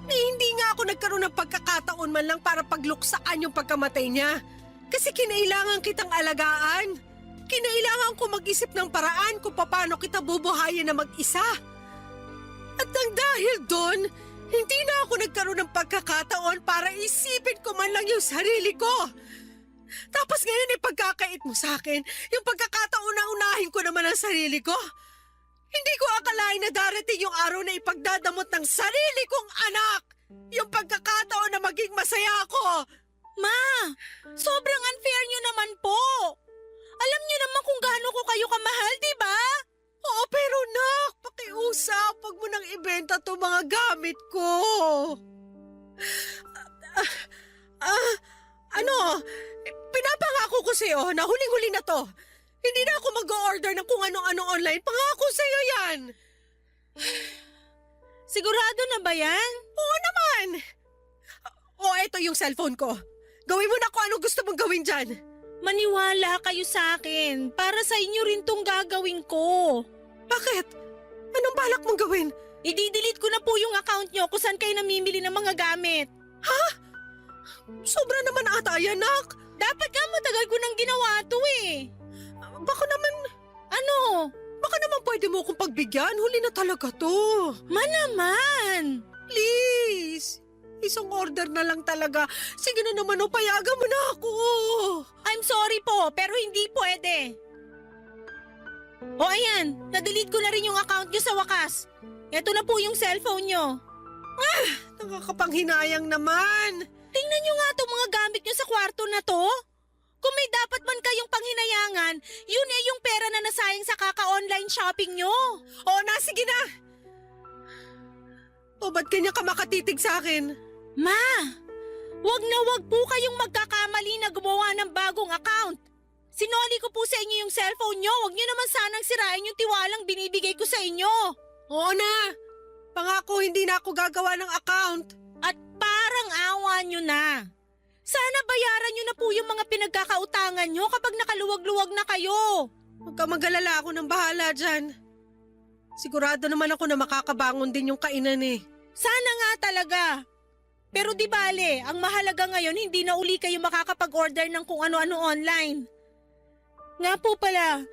Na hindi nga ako nagkaroon ng pagkakataon man lang para pagluksaan yung pagkamatay niya. Kasi kinailangan kitang alagaan. Kinailangan ko mag-isip ng paraan kung paano kita bubuhayin na mag-isa. At nang dahil doon, hindi na ako nagkaroon ng pagkakataon para isipin ko man lang yung sarili ko. Tapos ngayon ay pagkakait mo sa akin, yung pagkakataon na unahin ko naman ang sarili ko. Hindi ko akalain na darating yung araw na ipagdadamot ng sarili kong anak. Yung pagkakataon na maging masaya ako. Ma, sobrang unfair nyo naman po. Alam niyo naman kung gaano ko kayo kamahal, di ba? Oo, pero nak, pakiusap, wag mo nang ibenta to mga gamit ko. Pinapangako ko sa'yo na huling-huli na to. Hindi na ako mag-order ng kung ano-ano online. Pangako sa'yo yan. Sigurado na ba yan? Oo naman. O, eto yung cellphone ko. Gawin mo na kung anong gusto mong gawin dyan. Maniwala kayo sa akin. Para sa inyo rin tong gagawin ko. Bakit? Anong balak mong gawin? I-delete ko na po yung account nyo kung saan kayo namimili ng mga gamit. Sobra naman ata yan, Nak. Dapat nga matagal ko nang ginawa to eh. Baka naman, Ano? baka naman pwede mo akong pagbigyan. Huli na talaga to. Naman! Please. Isang order na lang talaga. Sige na naman, payagan mo na ako. I'm sorry po, pero hindi pwede. O ayan, na-delete ko na rin yung account nyo sa wakas. Eto na po yung cellphone nyo. Nakakapanghinayang naman. Tingnan nyo nga itong mga gamit nyo sa kwarto na to. Kung may dapat man kayong panghinayangan, yun eh yung pera na nasayang sa kaka-online shopping nyo. Oo na, sige na. O ba't kanya ka makatitig sa akin? Ma, wag na wag po kayong magkakamali na gumawa ng bagong account. Sinoli ko po sa inyo yung cellphone nyo. Wag nyo naman sanang sirain yung tiwalang binibigay ko sa inyo. Oo na. Pangako hindi na ako gagawa ng account. At parang awa nyo na. Sana bayaran nyo na po yung mga pinagkakautangan nyo kapag nakaluwag-luwag na kayo. Huwag ka mag-alala, ako nang bahala dyan. Sigurado naman ako na makakabangon din yung kainan eh. Sana nga talaga. Pero di bale, ang mahalaga ngayon hindi na uli kayo makakapag-order ng kung ano-ano online. Nga po pala,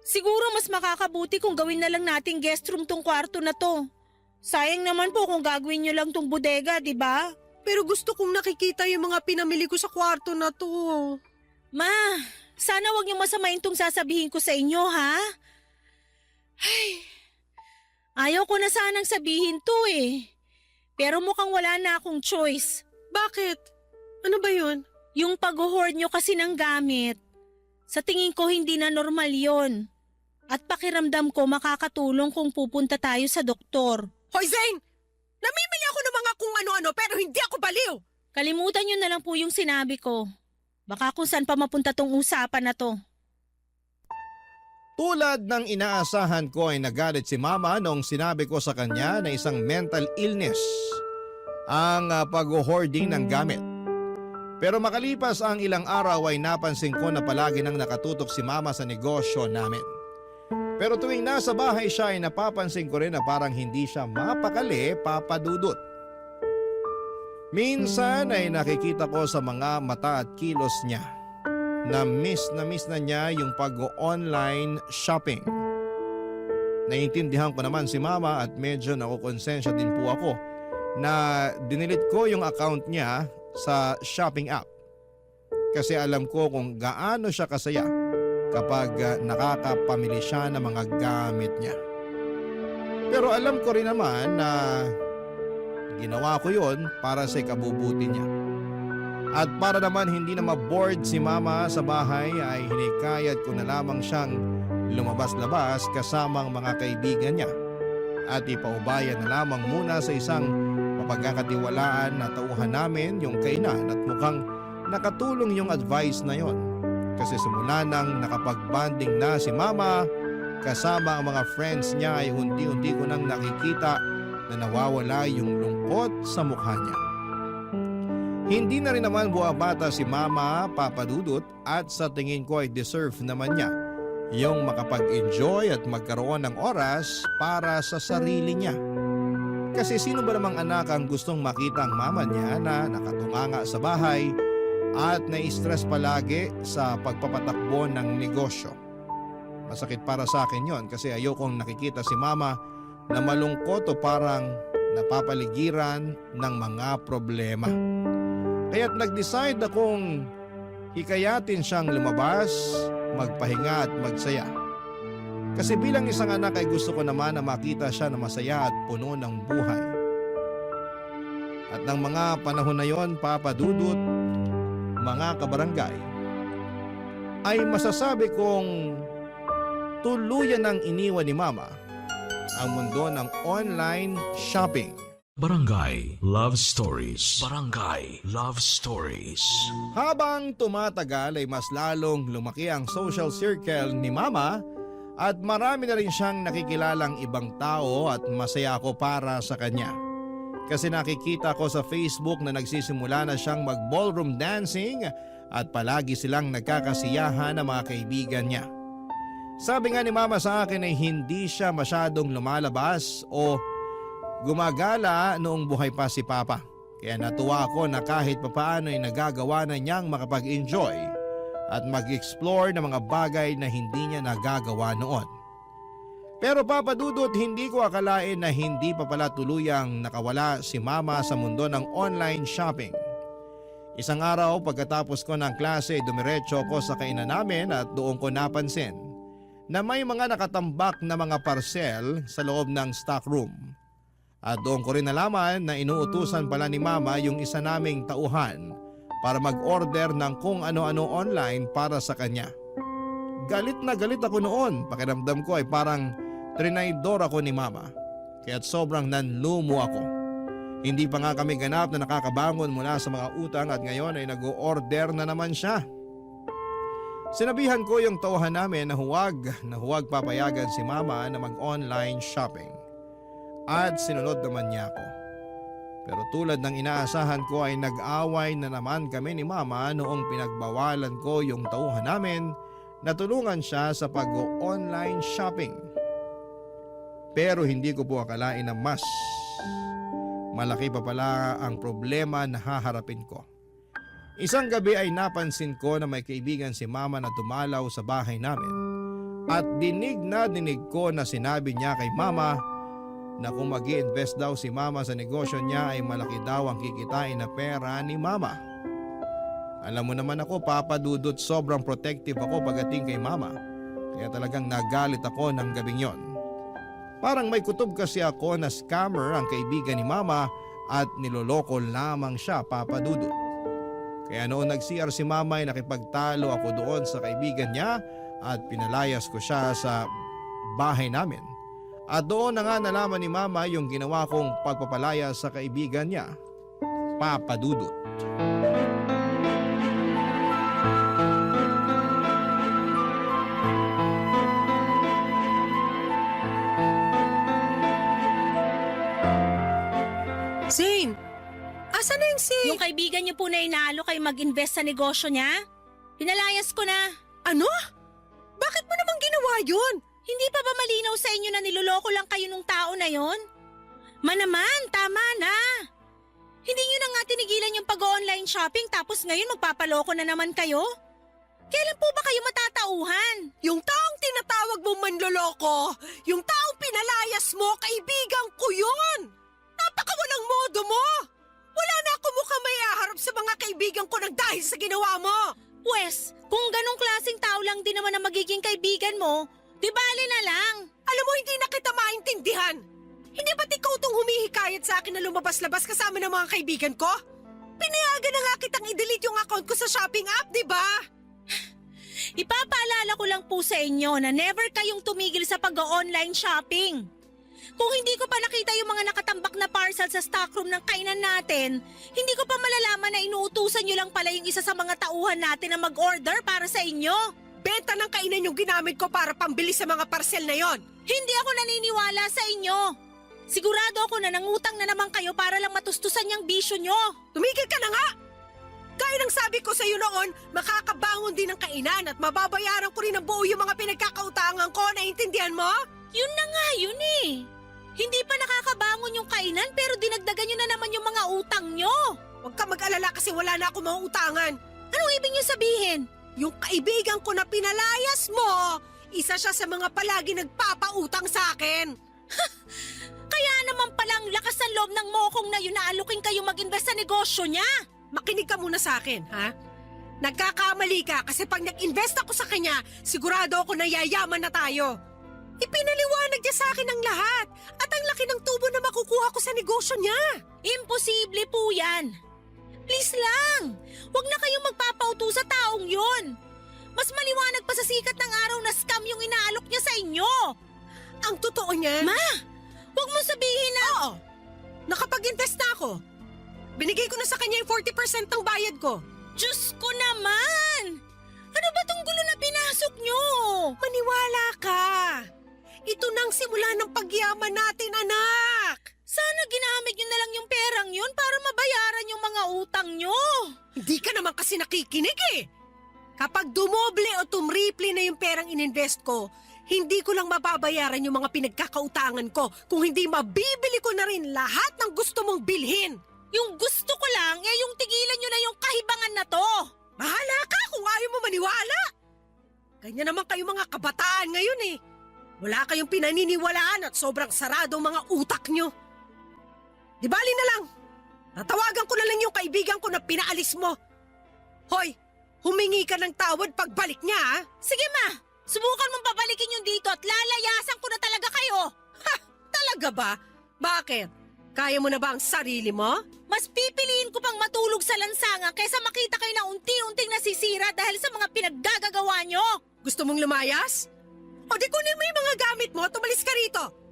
siguro mas makakabuti kung gawin na lang nating guest room tong kwarto na to. Sayang naman po kung gagawin nyo lang tong bodega, di ba? Pero gusto kong nakikita yung mga pinamili ko sa kwarto na to. Ma, sana wag niyo masamain tong sasabihin ko sa inyo, ha? Ay, ayaw ko na sanang sabihin to eh. Pero mukhang wala na akong choice. Bakit? Ano ba yun? Yung pag-hoard nyo kasi ng gamit, sa tingin ko hindi na normal yon. At pakiramdam ko makakatulong kung pupunta tayo sa doktor. Hoy Zane! Namimili ako ng mga kung ano-ano pero hindi ako baliw! Kalimutan nyo na lang po yung sinabi ko. Baka kung saan pa mapunta tong usapan na to. Tulad ng inaasahan ko ay nagalit si Mama noong sinabi ko sa kanya na isang mental illness ang pag-hoarding ng gamit. Pero makalipas ang ilang araw ay napansin ko na palagi nang nakatutok si Mama sa negosyo namin. Pero tuwing nasa bahay siya ay napapansin ko rin na parang hindi siya mapakali, Papa Dudut. Minsan ay nakikita ko sa mga mata at kilos niya na miss na niya yung pag-online shopping. Naiintindihan ko naman si Mama at medyo nakukonsensya din po ako na dinilit ko yung account niya sa shopping app. Kasi alam ko kung gaano siya kasaya kapag nakakapamili siya ng mga gamit niya. Pero alam ko rin naman na ginawa ko yon para sa ikabubuti niya. At para naman hindi na ma-bored si Mama sa bahay ay hinikayat ko na lamang siyang lumabas-labas kasama ang mga kaibigan niya. At ipaubayan na lamang muna sa isang mapagkakatiwalaan na tauhan namin yung kainan at mukhang nakatulong yung advice na yon. Kasi simula nang nakapag-bonding na si Mama kasama ang mga friends niya ay unti-unti ko nang nakikita na nawawala yung lungkot sa mukha niya. Hindi na rin naman buwabata si Mama, Papa Dudut, at sa tingin ko ay deserve naman niya yung makapag-enjoy at magkaroon ng oras para sa sarili niya. Kasi sino ba namang anak ang gustong makita ang mama niya na nakatunganga sa bahay at nai-stress palagi sa pagpapatakbo ng negosyo? Masakit para sa akin yon kasi ayokong nakikita si Mama na malungkot o parang napapaligiran ng mga problema. Kaya't nag-decide akong hikayatin siyang lumabas, magpahinga at magsaya. Kasi bilang isang anak ay gusto ko naman na makita siya na masaya at puno ng buhay. At ng mga panahon na yon, Papa Dudut, mga kabarangay, ay masasabi kong tuluyan ng iniwan ni Mama ang mundo ng online shopping. Barangay Love Stories. Barangay Love Stories. Habang tumatagal ay mas lalong lumaki ang social circle ni Mama at marami na rin siyang nakikilalang ibang tao at masaya ako para sa kanya. Kasi nakikita ko sa Facebook na nagsisimula na siyang mag-ballroom dancing at palagi silang nagkakasiyahan ng mga kaibigan niya. Sabi nga ni Mama sa akin ay hindi siya masyadong lumalabas o gumagala noong buhay pa si Papa. Kaya natuwa ako na kahit papaano ay nagagawa na niyang makapag-enjoy at mag-explore ng mga bagay na hindi niya nagagawa noon. Pero Papa Dudut, hindi ko akalain na hindi pa pala tuluyang nakawala si Mama sa mundo ng online shopping. Isang araw pagkatapos ko ng klase, dumiretso ko sa kainan namin at doon ko napansin na may mga nakatambak na mga parcel sa loob ng stock room. At doon ko rin nalaman na inuutusan pala ni Mama yung isa naming tauhan para mag-order ng kung ano-ano online para sa kanya. Galit na galit ako noon, pakiramdam ko ay parang trinaydor ako ni Mama, kaya't sobrang nanlumo ako. Hindi pa nga kami ganap na nakakabangon mula sa mga utang at ngayon ay nag-o-order na naman siya. Sinabihan ko yung tauhan namin na huwag papayagan si Mama na mag-online shopping. At sinunod naman niya ako. Pero tulad ng inaasahan ko ay nag-away na naman kami ni Mama noong pinagbawalan ko yung tauhan namin na tulungan siya sa pag-online shopping. Pero hindi ko po akalain na mas malaki pa pala ang problema na haharapin ko. Isang gabi ay napansin ko na may kaibigan si Mama na dumalaw sa bahay namin. At dinig ko na sinabi niya kay Mama na kung mag-i-invest daw si Mama sa negosyo niya ay malaki daw ang kikitain na pera ni Mama. Alam mo naman ako, Papa Dudut, sobrang protective ako pagdating kay Mama. Kaya talagang nagalit ako ng gabing yon. Parang may kutob kasi ako na scammer ang kaibigan ni Mama at niloloko lamang siya, Papa Dudut. Kaya noon nag-CR si Mama ay nakipagtalo ako doon sa kaibigan niya at pinalayas ko siya sa bahay namin. At doon na nga nalaman ni Mama yung ginawa kong pagpapalayas sa kaibigan niya, Papa Dudut. Zane, asan na yung Yung kaibigan niyo po na inaalo kayo mag-invest sa negosyo niya? Pinalayas ko na. Ano? Bakit mo naman ginawa yun? Hindi pa ba malinaw sa inyo na niloloko lang kayo nung tao na yon? Manaman, tama na. Hindi niyo na nga tinigilan yung pag-online shopping tapos ngayon magpapaloko na naman kayo? Kailan po ba kayo matatauhan? Yung taong tinatawag mo manloloko, yung taong pinalayas mo, kaibigan ko yun! Napakawalang modo mo! Wala na ako mukhang may aharap sa mga kaibigan ko nang dahil sa ginawa mo! Pwes, kung ganong klaseng tao lang din naman ang magiging kaibigan mo, di bale na lang. Alam mo, hindi na kita maintindihan! Hindi ba't ikaw itong humihikayat sa akin na lumabas-labas kasama ng mga kaibigan ko? Pinayagan na nga kitang i-delete yung account ko sa shopping app, di ba? Ipapaalala ko lang po sa inyo na never kayong tumigil sa pag-online shopping. Kung hindi ko pa nakita yung mga nakatambak na parcel sa stockroom ng kainan natin, hindi ko pa malalaman na inuutusan nyo lang pala yung isa sa mga tauhan natin na mag-order para sa inyo. Benta ng kainan yung ginamit ko para pambili sa mga parcel na yon. Hindi ako naniniwala sa inyo. Sigurado ako na nangutang na naman kayo para lang matustusan yung bisyo nyo. Tumigil ka na nga! Gaya ng sabi ko sa iyo noon, makakabangon din ng kainan at mababayaran ko rin ng buo yung mga pinagkakautangan ko, naiintindihan mo? Yun na nga yun eh. Hindi pa nakakabangon yung kainan pero dinagdagan nyo na naman yung mga utang nyo. Huwag ka mag-alala kasi wala na ako mauutangan. Anong ibig nyo sabihin? Yung kaibigan ko na pinalayas mo, isa siya sa mga palagi nagpapautang sa akin. Kaya naman palang lakas ng loob ng mokong na yun na alukin kayo mag-invest sa negosyo niya. Makinig ka muna sa akin, ha? Nagkakamali ka kasi pag nag-invest ako sa kanya, sigurado ako na yayaman na tayo. Ipinaliwanag niya sa akin ang lahat at ang laki ng tubo na makukuha ko sa negosyo niya. Imposible po yan. Please lang, huwag na kayong magpapauto sa taong yun. Mas maliwanag pa sa sikat ng araw na scam yung inaalok niya sa inyo. Ang totoo niya? Ma, huwag mo sabihin na... Oo, nakapag-invest na ako. Binigay ko na sa kanya yung 40% ng bayad ko. Diyos ko naman! Ano ba tong gulo na pinasok nyo? Maniwala ka. Ito nang simula ng pagyaman natin, anak. Sana ginamit nyo na lang yung perang yun para mabayaran yung mga utang nyo. Hindi ka naman kasi nakikinig eh. Kapag dumoble o tumriple na yung perang ininvest ko, hindi ko lang mababayaran yung mga pinagkakautangan ko kung hindi mabibili ko na rin lahat ng gusto mong bilhin. Yung gusto ko lang, yung tigilan nyo na yung kahibangan na to. Bahala ka kung ayaw mo maniwala. Ganyan naman kayo mga kabataan ngayon eh. Wala kayong pinaniniwalaan at sobrang sarado ang mga utak nyo. Di bali na lang. Tatawagan ko na lang yung kaibigan ko na pinaalis mo. Hoy, humingi ka ng tawad pagbalik niya ha? Sige ma, subukan mong babalikin yung dito at lalayasan ko na talaga kayo. Ha! Talaga ba? Bakit? Kaya mo na ba ang sarili mo? Mas pipiliin ko pang matulog sa lansangan kaysa makita kayo na unti-unting nasisira dahil sa mga pinaggagawa nyo. Gusto mong lumayas? O di kunin mo yung mga gamit mo at umalis ka rito.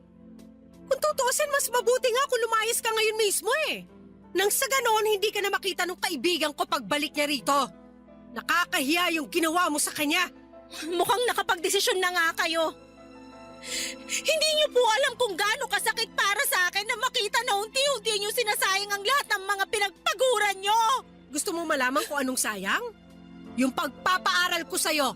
Kung tutuusin, mas mabuti nga kung lumayas ka ngayon mismo eh. Nang sa ganoon, hindi ka na makita ng kaibigan ko pagbalik niya rito. Nakakahiya yung ginawa mo sa kanya. Mukhang nakapagdesisyon na nga kayo. Hindi niyo po alam kung gaano kasakit para sa akin na makita na unti-unti niyo sinasayang ang lahat ng mga pinagpaguran niyo. Gusto mo malaman kung anong sayang? Yung pagpapaaral ko sa'yo.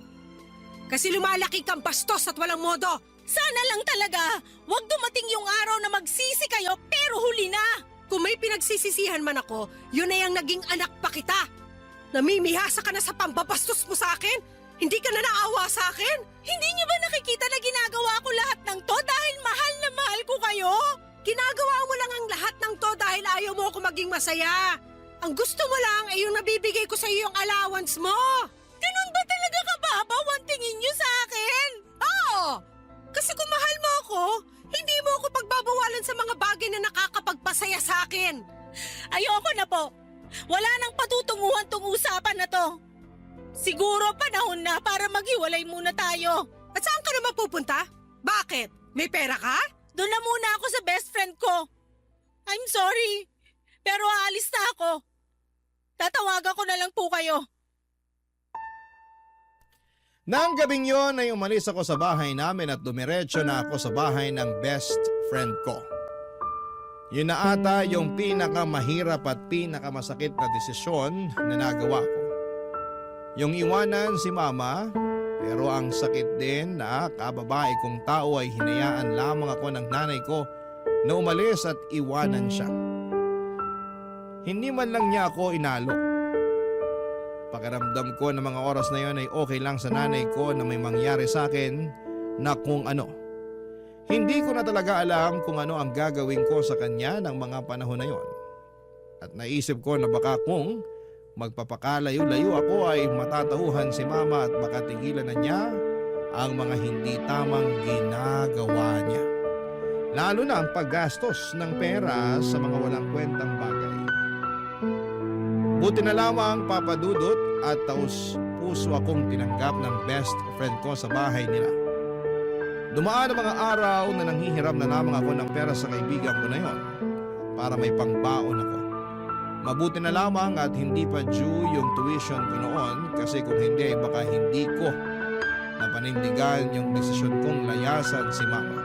Kasi lumalaki kang bastos at walang modo. Sana lang talaga, wag dumating yung araw na magsisi kayo pero huli na. Kung may pinagsisisihan man ako, yun na yung naging anak pa kita. Namimihasa ka na sa pambabastos mo sa akin? Hindi ka na naawa sa akin? Hindi niyo ba nakikita na ginagawa ko lahat ng to dahil mahal na mahal ko kayo? Ginagawa mo lang ang lahat ng to dahil ayaw mo ako maging masaya. Ang gusto mo lang ay yung nabibigay ko sa iyo yung allowance mo. Ganun ba talaga kababaw ang tingin niyo sa akin? Oo! Kasi kung mahal mo ako, hindi mo ako pagbabawalan sa mga bagay na nakakapagpasaya sa akin. Ayoko na po. Wala nang patutunguhan tong usapan na to. Siguro panahon na para maghiwalay muna tayo. At saan ka naman pupunta? Bakit? May pera ka? Doon na muna ako sa best friend ko. I'm sorry, pero aalis na ako. Tatawagan ko na lang po kayo. Nang gabing yon ay umalis ako sa bahay namin at dumiretso na ako sa bahay ng best friend ko. Yun na ata yung pinakamahirap at pinakamasakit na desisyon na nagawa ko. Yung iwanan si mama, pero ang sakit din na kababae kong tao ay hinayaan lamang ako ng nanay ko na umalis at iwanan siya. Hindi man lang niya ako inalo. Pakiramdam ko na mga oras na yon ay okay lang sa nanay ko na may mangyari sa akin na kung ano. Hindi ko na talaga alam kung ano ang gagawin ko sa kanya ng mga panahon na yon. At naisip ko na baka kung magpapakalayo-layo ako ay matatauhan si mama at baka tigilan na niya ang mga hindi tamang ginagawa niya. Lalo na ang paggastos ng pera sa mga walang kwentang bagay. Buti na lamang papadudot at taus puso akong tinanggap ng best friend ko sa bahay nila. Dumaan ang mga araw na nanghihiram na lamang ako ng pera sa kaibigan ko na yon para may pangbaon ako. Mabuti na lamang at hindi pa due yung tuition ko noon kasi kung hindi ay baka hindi ko napanindigan yung desisyon kong layasan si mama.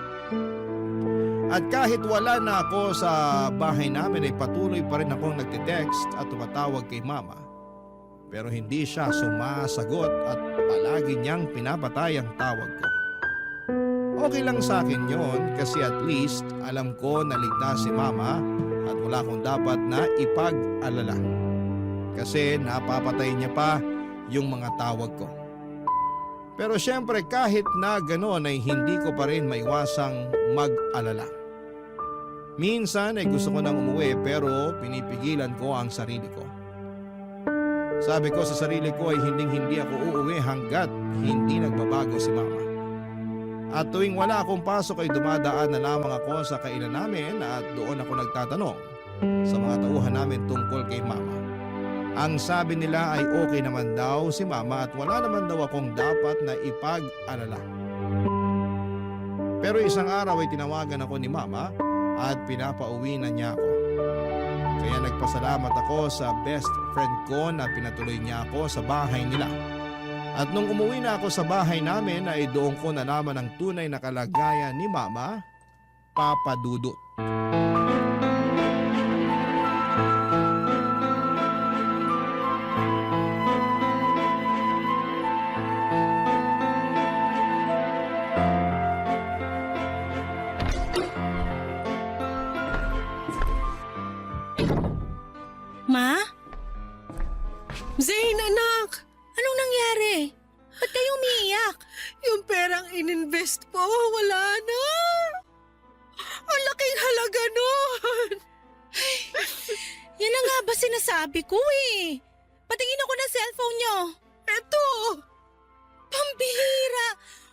At kahit wala na ako sa bahay namin ay patuloy pa rin akong nagtitext at tumatawag kay mama. Pero hindi siya sumasagot at palagi niyang pinapatay ang tawag ko. Okay lang sa akin yon kasi at least alam ko na ligtas si mama at wala akong dapat na ipag-alala. Kasi napapatay niya pa yung mga tawag ko. Pero syempre kahit na gano'n ay hindi ko pa rin maiwasang mag-alala. Minsan ay gusto ko nang umuwi pero pinipigilan ko ang sarili ko. Sabi ko sa sarili ko ay hindi ako uuwi hanggat hindi nagbabago si mama. At tuwing wala akong pasok ay dumadaan na lamang ako sa kainan namin at doon ako nagtatanong sa mga tauhan namin tungkol kay mama. Ang sabi nila ay okay naman daw si mama at wala naman daw akong dapat na ipag-alala. Pero isang araw ay tinawagan ako ni mama at pinapauwi na niya ako. Kaya nagpasalamat ako sa best friend ko na pinatuloy niya ako sa bahay nila. At nung umuwi na ako sa bahay namin ay doon ko nalaman ang tunay na kalagayan ni mama, Papa Dudut. Zane, anak! Anong nangyari? Ba't kayo umiiyak? Yung perang ininvest ko, wala na! Ang laking halaga nun! Yan na nga ba sinasabi ko eh. Patingin ako ng cellphone nyo. Eto! Pambihira!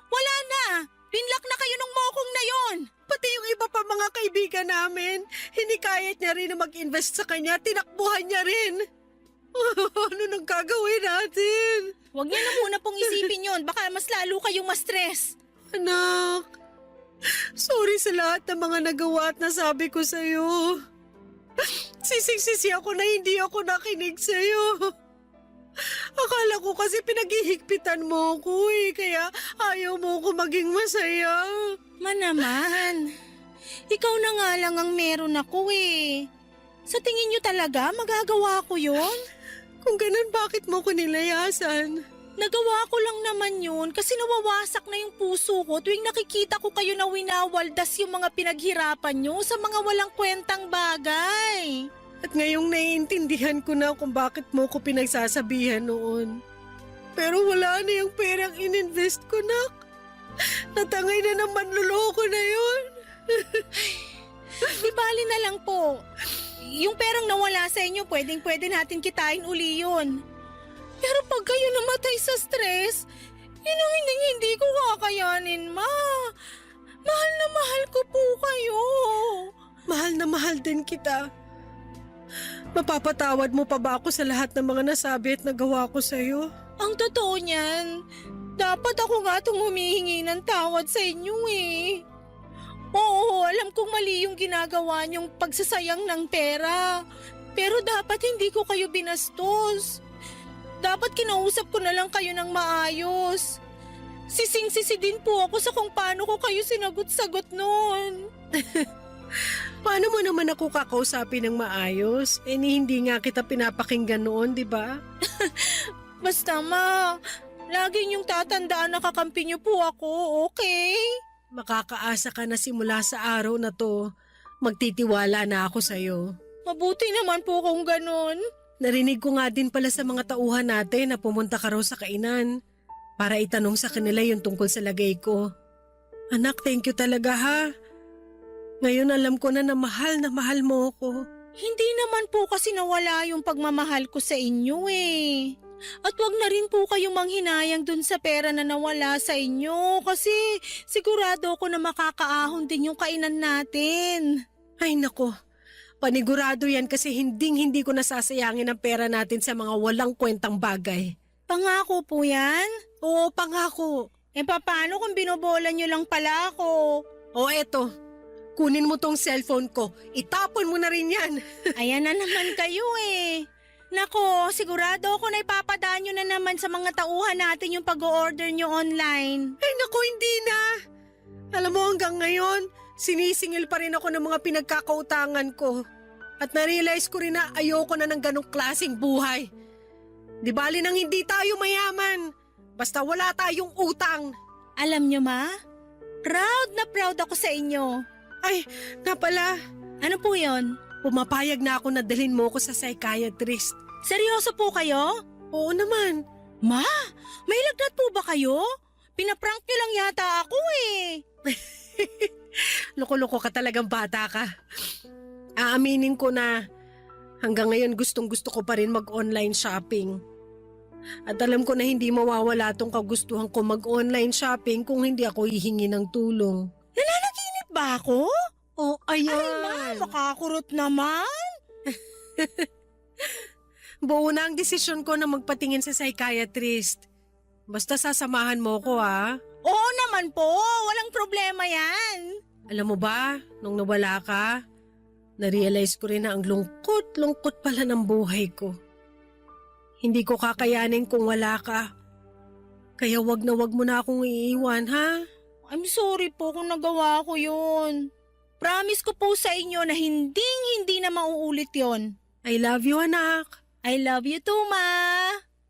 Wala na! Pinlock na kayo ng mokong na yon. Pati yung iba pa mga kaibigan namin, hinikayat niya rin na mag-invest sa kanya, tinakbuhan niya rin. Ano nang gagawin natin? Huwag niyo na muna pong isipin yon. Baka mas lalo kayong ma-stress. Anak, sorry sa lahat ng mga nagawa at nasabi ko sa'yo. Sisig-sisi ako na hindi ako nakinig sa'yo. Akala ko kasi pinaghihigpitan mo ko eh, kaya ayaw mo ko maging masaya. Naman. Ikaw na nga lang ang meron ako eh. Sa tingin niyo talaga magagawa ko yon? Kung ganun, bakit mo ko nilayasan? Nagawa ko lang naman yun kasi nawawasak na yung puso ko tuwing nakikita ko kayo na winawaldas yung mga pinaghirapan nyo sa mga walang kwentang bagay. At ngayong naiintindihan ko na kung bakit mo ko pinagsasabihan noon. Pero wala na yung perang ininvest ko, nak. Natangay na naman luloko na yun. Di bali na lang po. Yung perang nawala sa inyo, pwedeng-pwede natin kitain uli yun. Pero pag kayo namatay sa stress, yun ang hindi ko kakayanin, ma. Mahal na mahal ko po kayo. Mahal na mahal din kita. Mapapatawad mo pa ba ako sa lahat ng mga nasabi at nagawa ko sa'yo? Ang totoo niyan, dapat ako nga itong humihingi ng tawad sa inyo eh. Oo, alam kong mali yung ginagawa niyong pagsasayang ng pera. Pero dapat hindi ko kayo binastos. Dapat kinausap ko na lang kayo ng maayos. Sising-sisi din po ako sa kung paano ko kayo sinagot-sagot noon. Paano mo naman ako kakausapin ng maayos? Hindi nga kita pinapakinggan noon, di ba? Basta ma, lagi niyong tatandaan na kakampi niyo po ako, okay? Makakaasa ka na simula sa araw na to. Magtitiwala na ako sa'yo. Mabuti naman po kung ganun. Narinig ko nga din pala sa mga tauhan natin na pumunta ka raw sa kainan para itanong sa kanila yung tungkol sa lagay ko. Anak, thank you talaga ha. Ngayon alam ko na mahal mo ako. Hindi naman po kasi nawala yung pagmamahal ko sa inyo eh. At wag na rin po kayong manghinayang dun sa pera na nawala sa inyo kasi sigurado ako na makakaahon din yung kainan natin. Ay nako, panigurado yan kasi hindi ko nasasayangin ang pera natin sa mga walang kwentang bagay. Pangako po yan? Oo, pangako. Paano kung binobola nyo lang pala ako? O eto, kunin mo tong cellphone ko, itapon mo na rin yan. Ayan na naman kayo eh. Nako, sigurado ako na ipapadaan nyo na naman sa mga tauhan natin yung pag-order nyo online. Ay nako, hindi na. Alam mo hanggang ngayon, sinisingil pa rin ako ng mga pinagkakautangan ko. At na-realize ko rin na ayoko na ng ganong klaseng buhay. Di bali nang hindi tayo mayaman, basta wala tayong utang. Alam nyo ma, proud na proud ako sa inyo. Ay, nga pala, Ano po yon? pumapayag na ako na dalhin mo ko sa psychiatrist. Seryoso po kayo? Oo naman. Ma, may lagnat po ba kayo? Pinaprank nyo lang yata ako eh. Loko-loko ka talagang bata ka. Aaminin ko na hanggang ngayon gustong-gusto ko pa rin mag-online shopping. At alam ko na hindi mawawala tong kagustuhan ko mag-online shopping kung hindi ako hihingi ng tulong. Nananaginip ba ako? Oh, Ay ayan. ma, makakurot naman. Buo na ang desisyon ko na magpatingin sa psychiatrist. Basta sasamahan mo ko ha. Oo naman po, walang problema yan. Alam mo ba, nung nawala ka, na-realize ko rin na ang lungkot pala ng buhay ko. Hindi ko kakayanin kung wala ka. Kaya wag mo na akong iiwan, ha? I'm sorry po kung nagawa ko yun. Promise ko po sa inyo na hindi na mauulit yon. I love you, anak. I love you too, ma.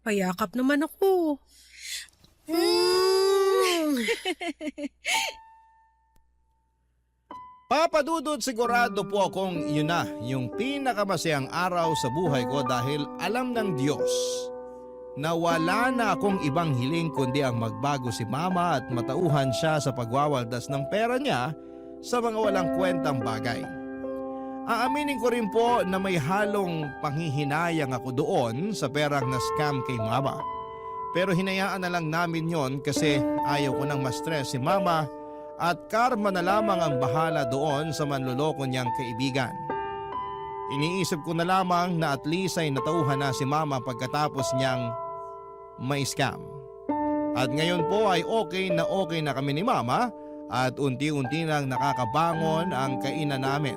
Payakap naman ako. Papa Dudut, sigurado po akong yun na yung pinakamasayang araw sa buhay ko dahil alam ng Diyos na wala na akong ibang hiling kundi ang magbago si mama at matauhan siya sa pagwawaldas ng pera niya sa mga walang kwentang bagay. Aaminin ko rin po na may halong panghihinayang ako doon sa perang na scam kay mama. Pero hinayaan na lang namin yon kasi ayaw ko nang ma-stress si mama at karma na lamang ang bahala doon sa manloloko niyang kaibigan. Iniisip ko na lamang na at least ay natauhan na si mama pagkatapos niyang may scam. At ngayon po ay okay na kami ni mama at unti-unti nang nakakabangon ang kainan namin.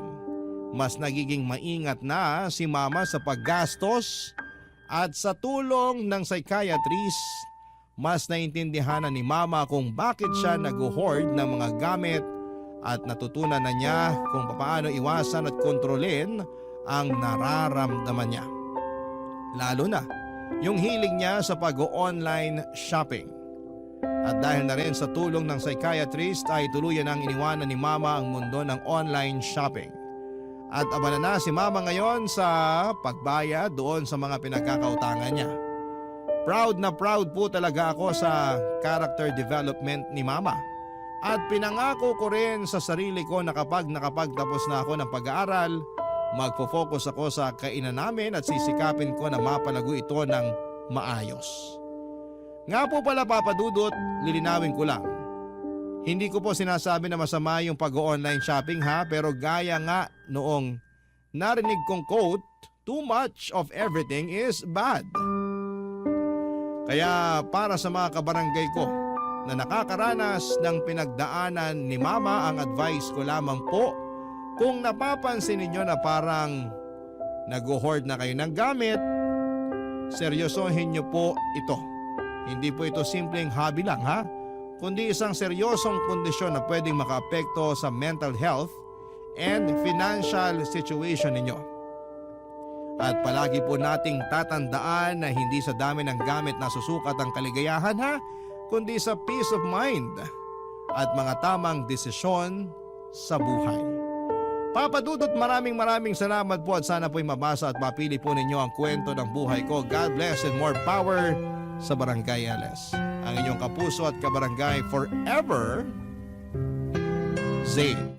Mas nagiging maingat na si mama sa paggastos at sa tulong ng psychiatrist, mas naintindihan na ni mama kung bakit siya nag-hoard ng mga gamit at natutunan na niya kung paano iwasan at kontrolin ang nararamdaman niya. Lalo na yung hilig niya sa pag-online shopping. At dahil na rin sa tulong ng psychiatrist ay tuluyan ang iniwanan ni mama ang mundo ng online shopping. At abala na si mama ngayon sa pagbayad doon sa mga pinagkakautangan niya. Proud na proud po talaga ako sa character development ni mama. At pinangako ko rin sa sarili ko na kapag nakapagtapos na ako ng pag-aaral, magpo-focus ako sa kainan namin at sisikapin ko na mapalago ito ng maayos. Nga po pala Papa Dudut, lilinawin ko lang. Hindi ko po sinasabi na masama yung pag-online shopping ha, pero gaya nga noong narinig kong quote, too much of everything is bad. Kaya para sa mga kabarangay ko na nakakaranas ng pinagdaanan ni mama, ang advice ko lamang po, kung napapansin ninyo na parang nag-hoard na kayo ng gamit, seryosohin nyo po ito. Hindi po ito simpleng hobby lang ha, kundi isang seryosong kondisyon na pwedeng makaapekto sa mental health and financial situation ninyo. At palagi po nating tatandaan na hindi sa dami ng gamit na susukat ang kaligayahan ha, kundi sa peace of mind at mga tamang desisyon sa buhay. Papa Dudut, maraming salamat po at sana po'y mabasa at mapili po ninyo ang kwento ng buhay ko. God bless and more power sa Barangay LS. Ang inyong kapuso at kabarangay forever, Zane.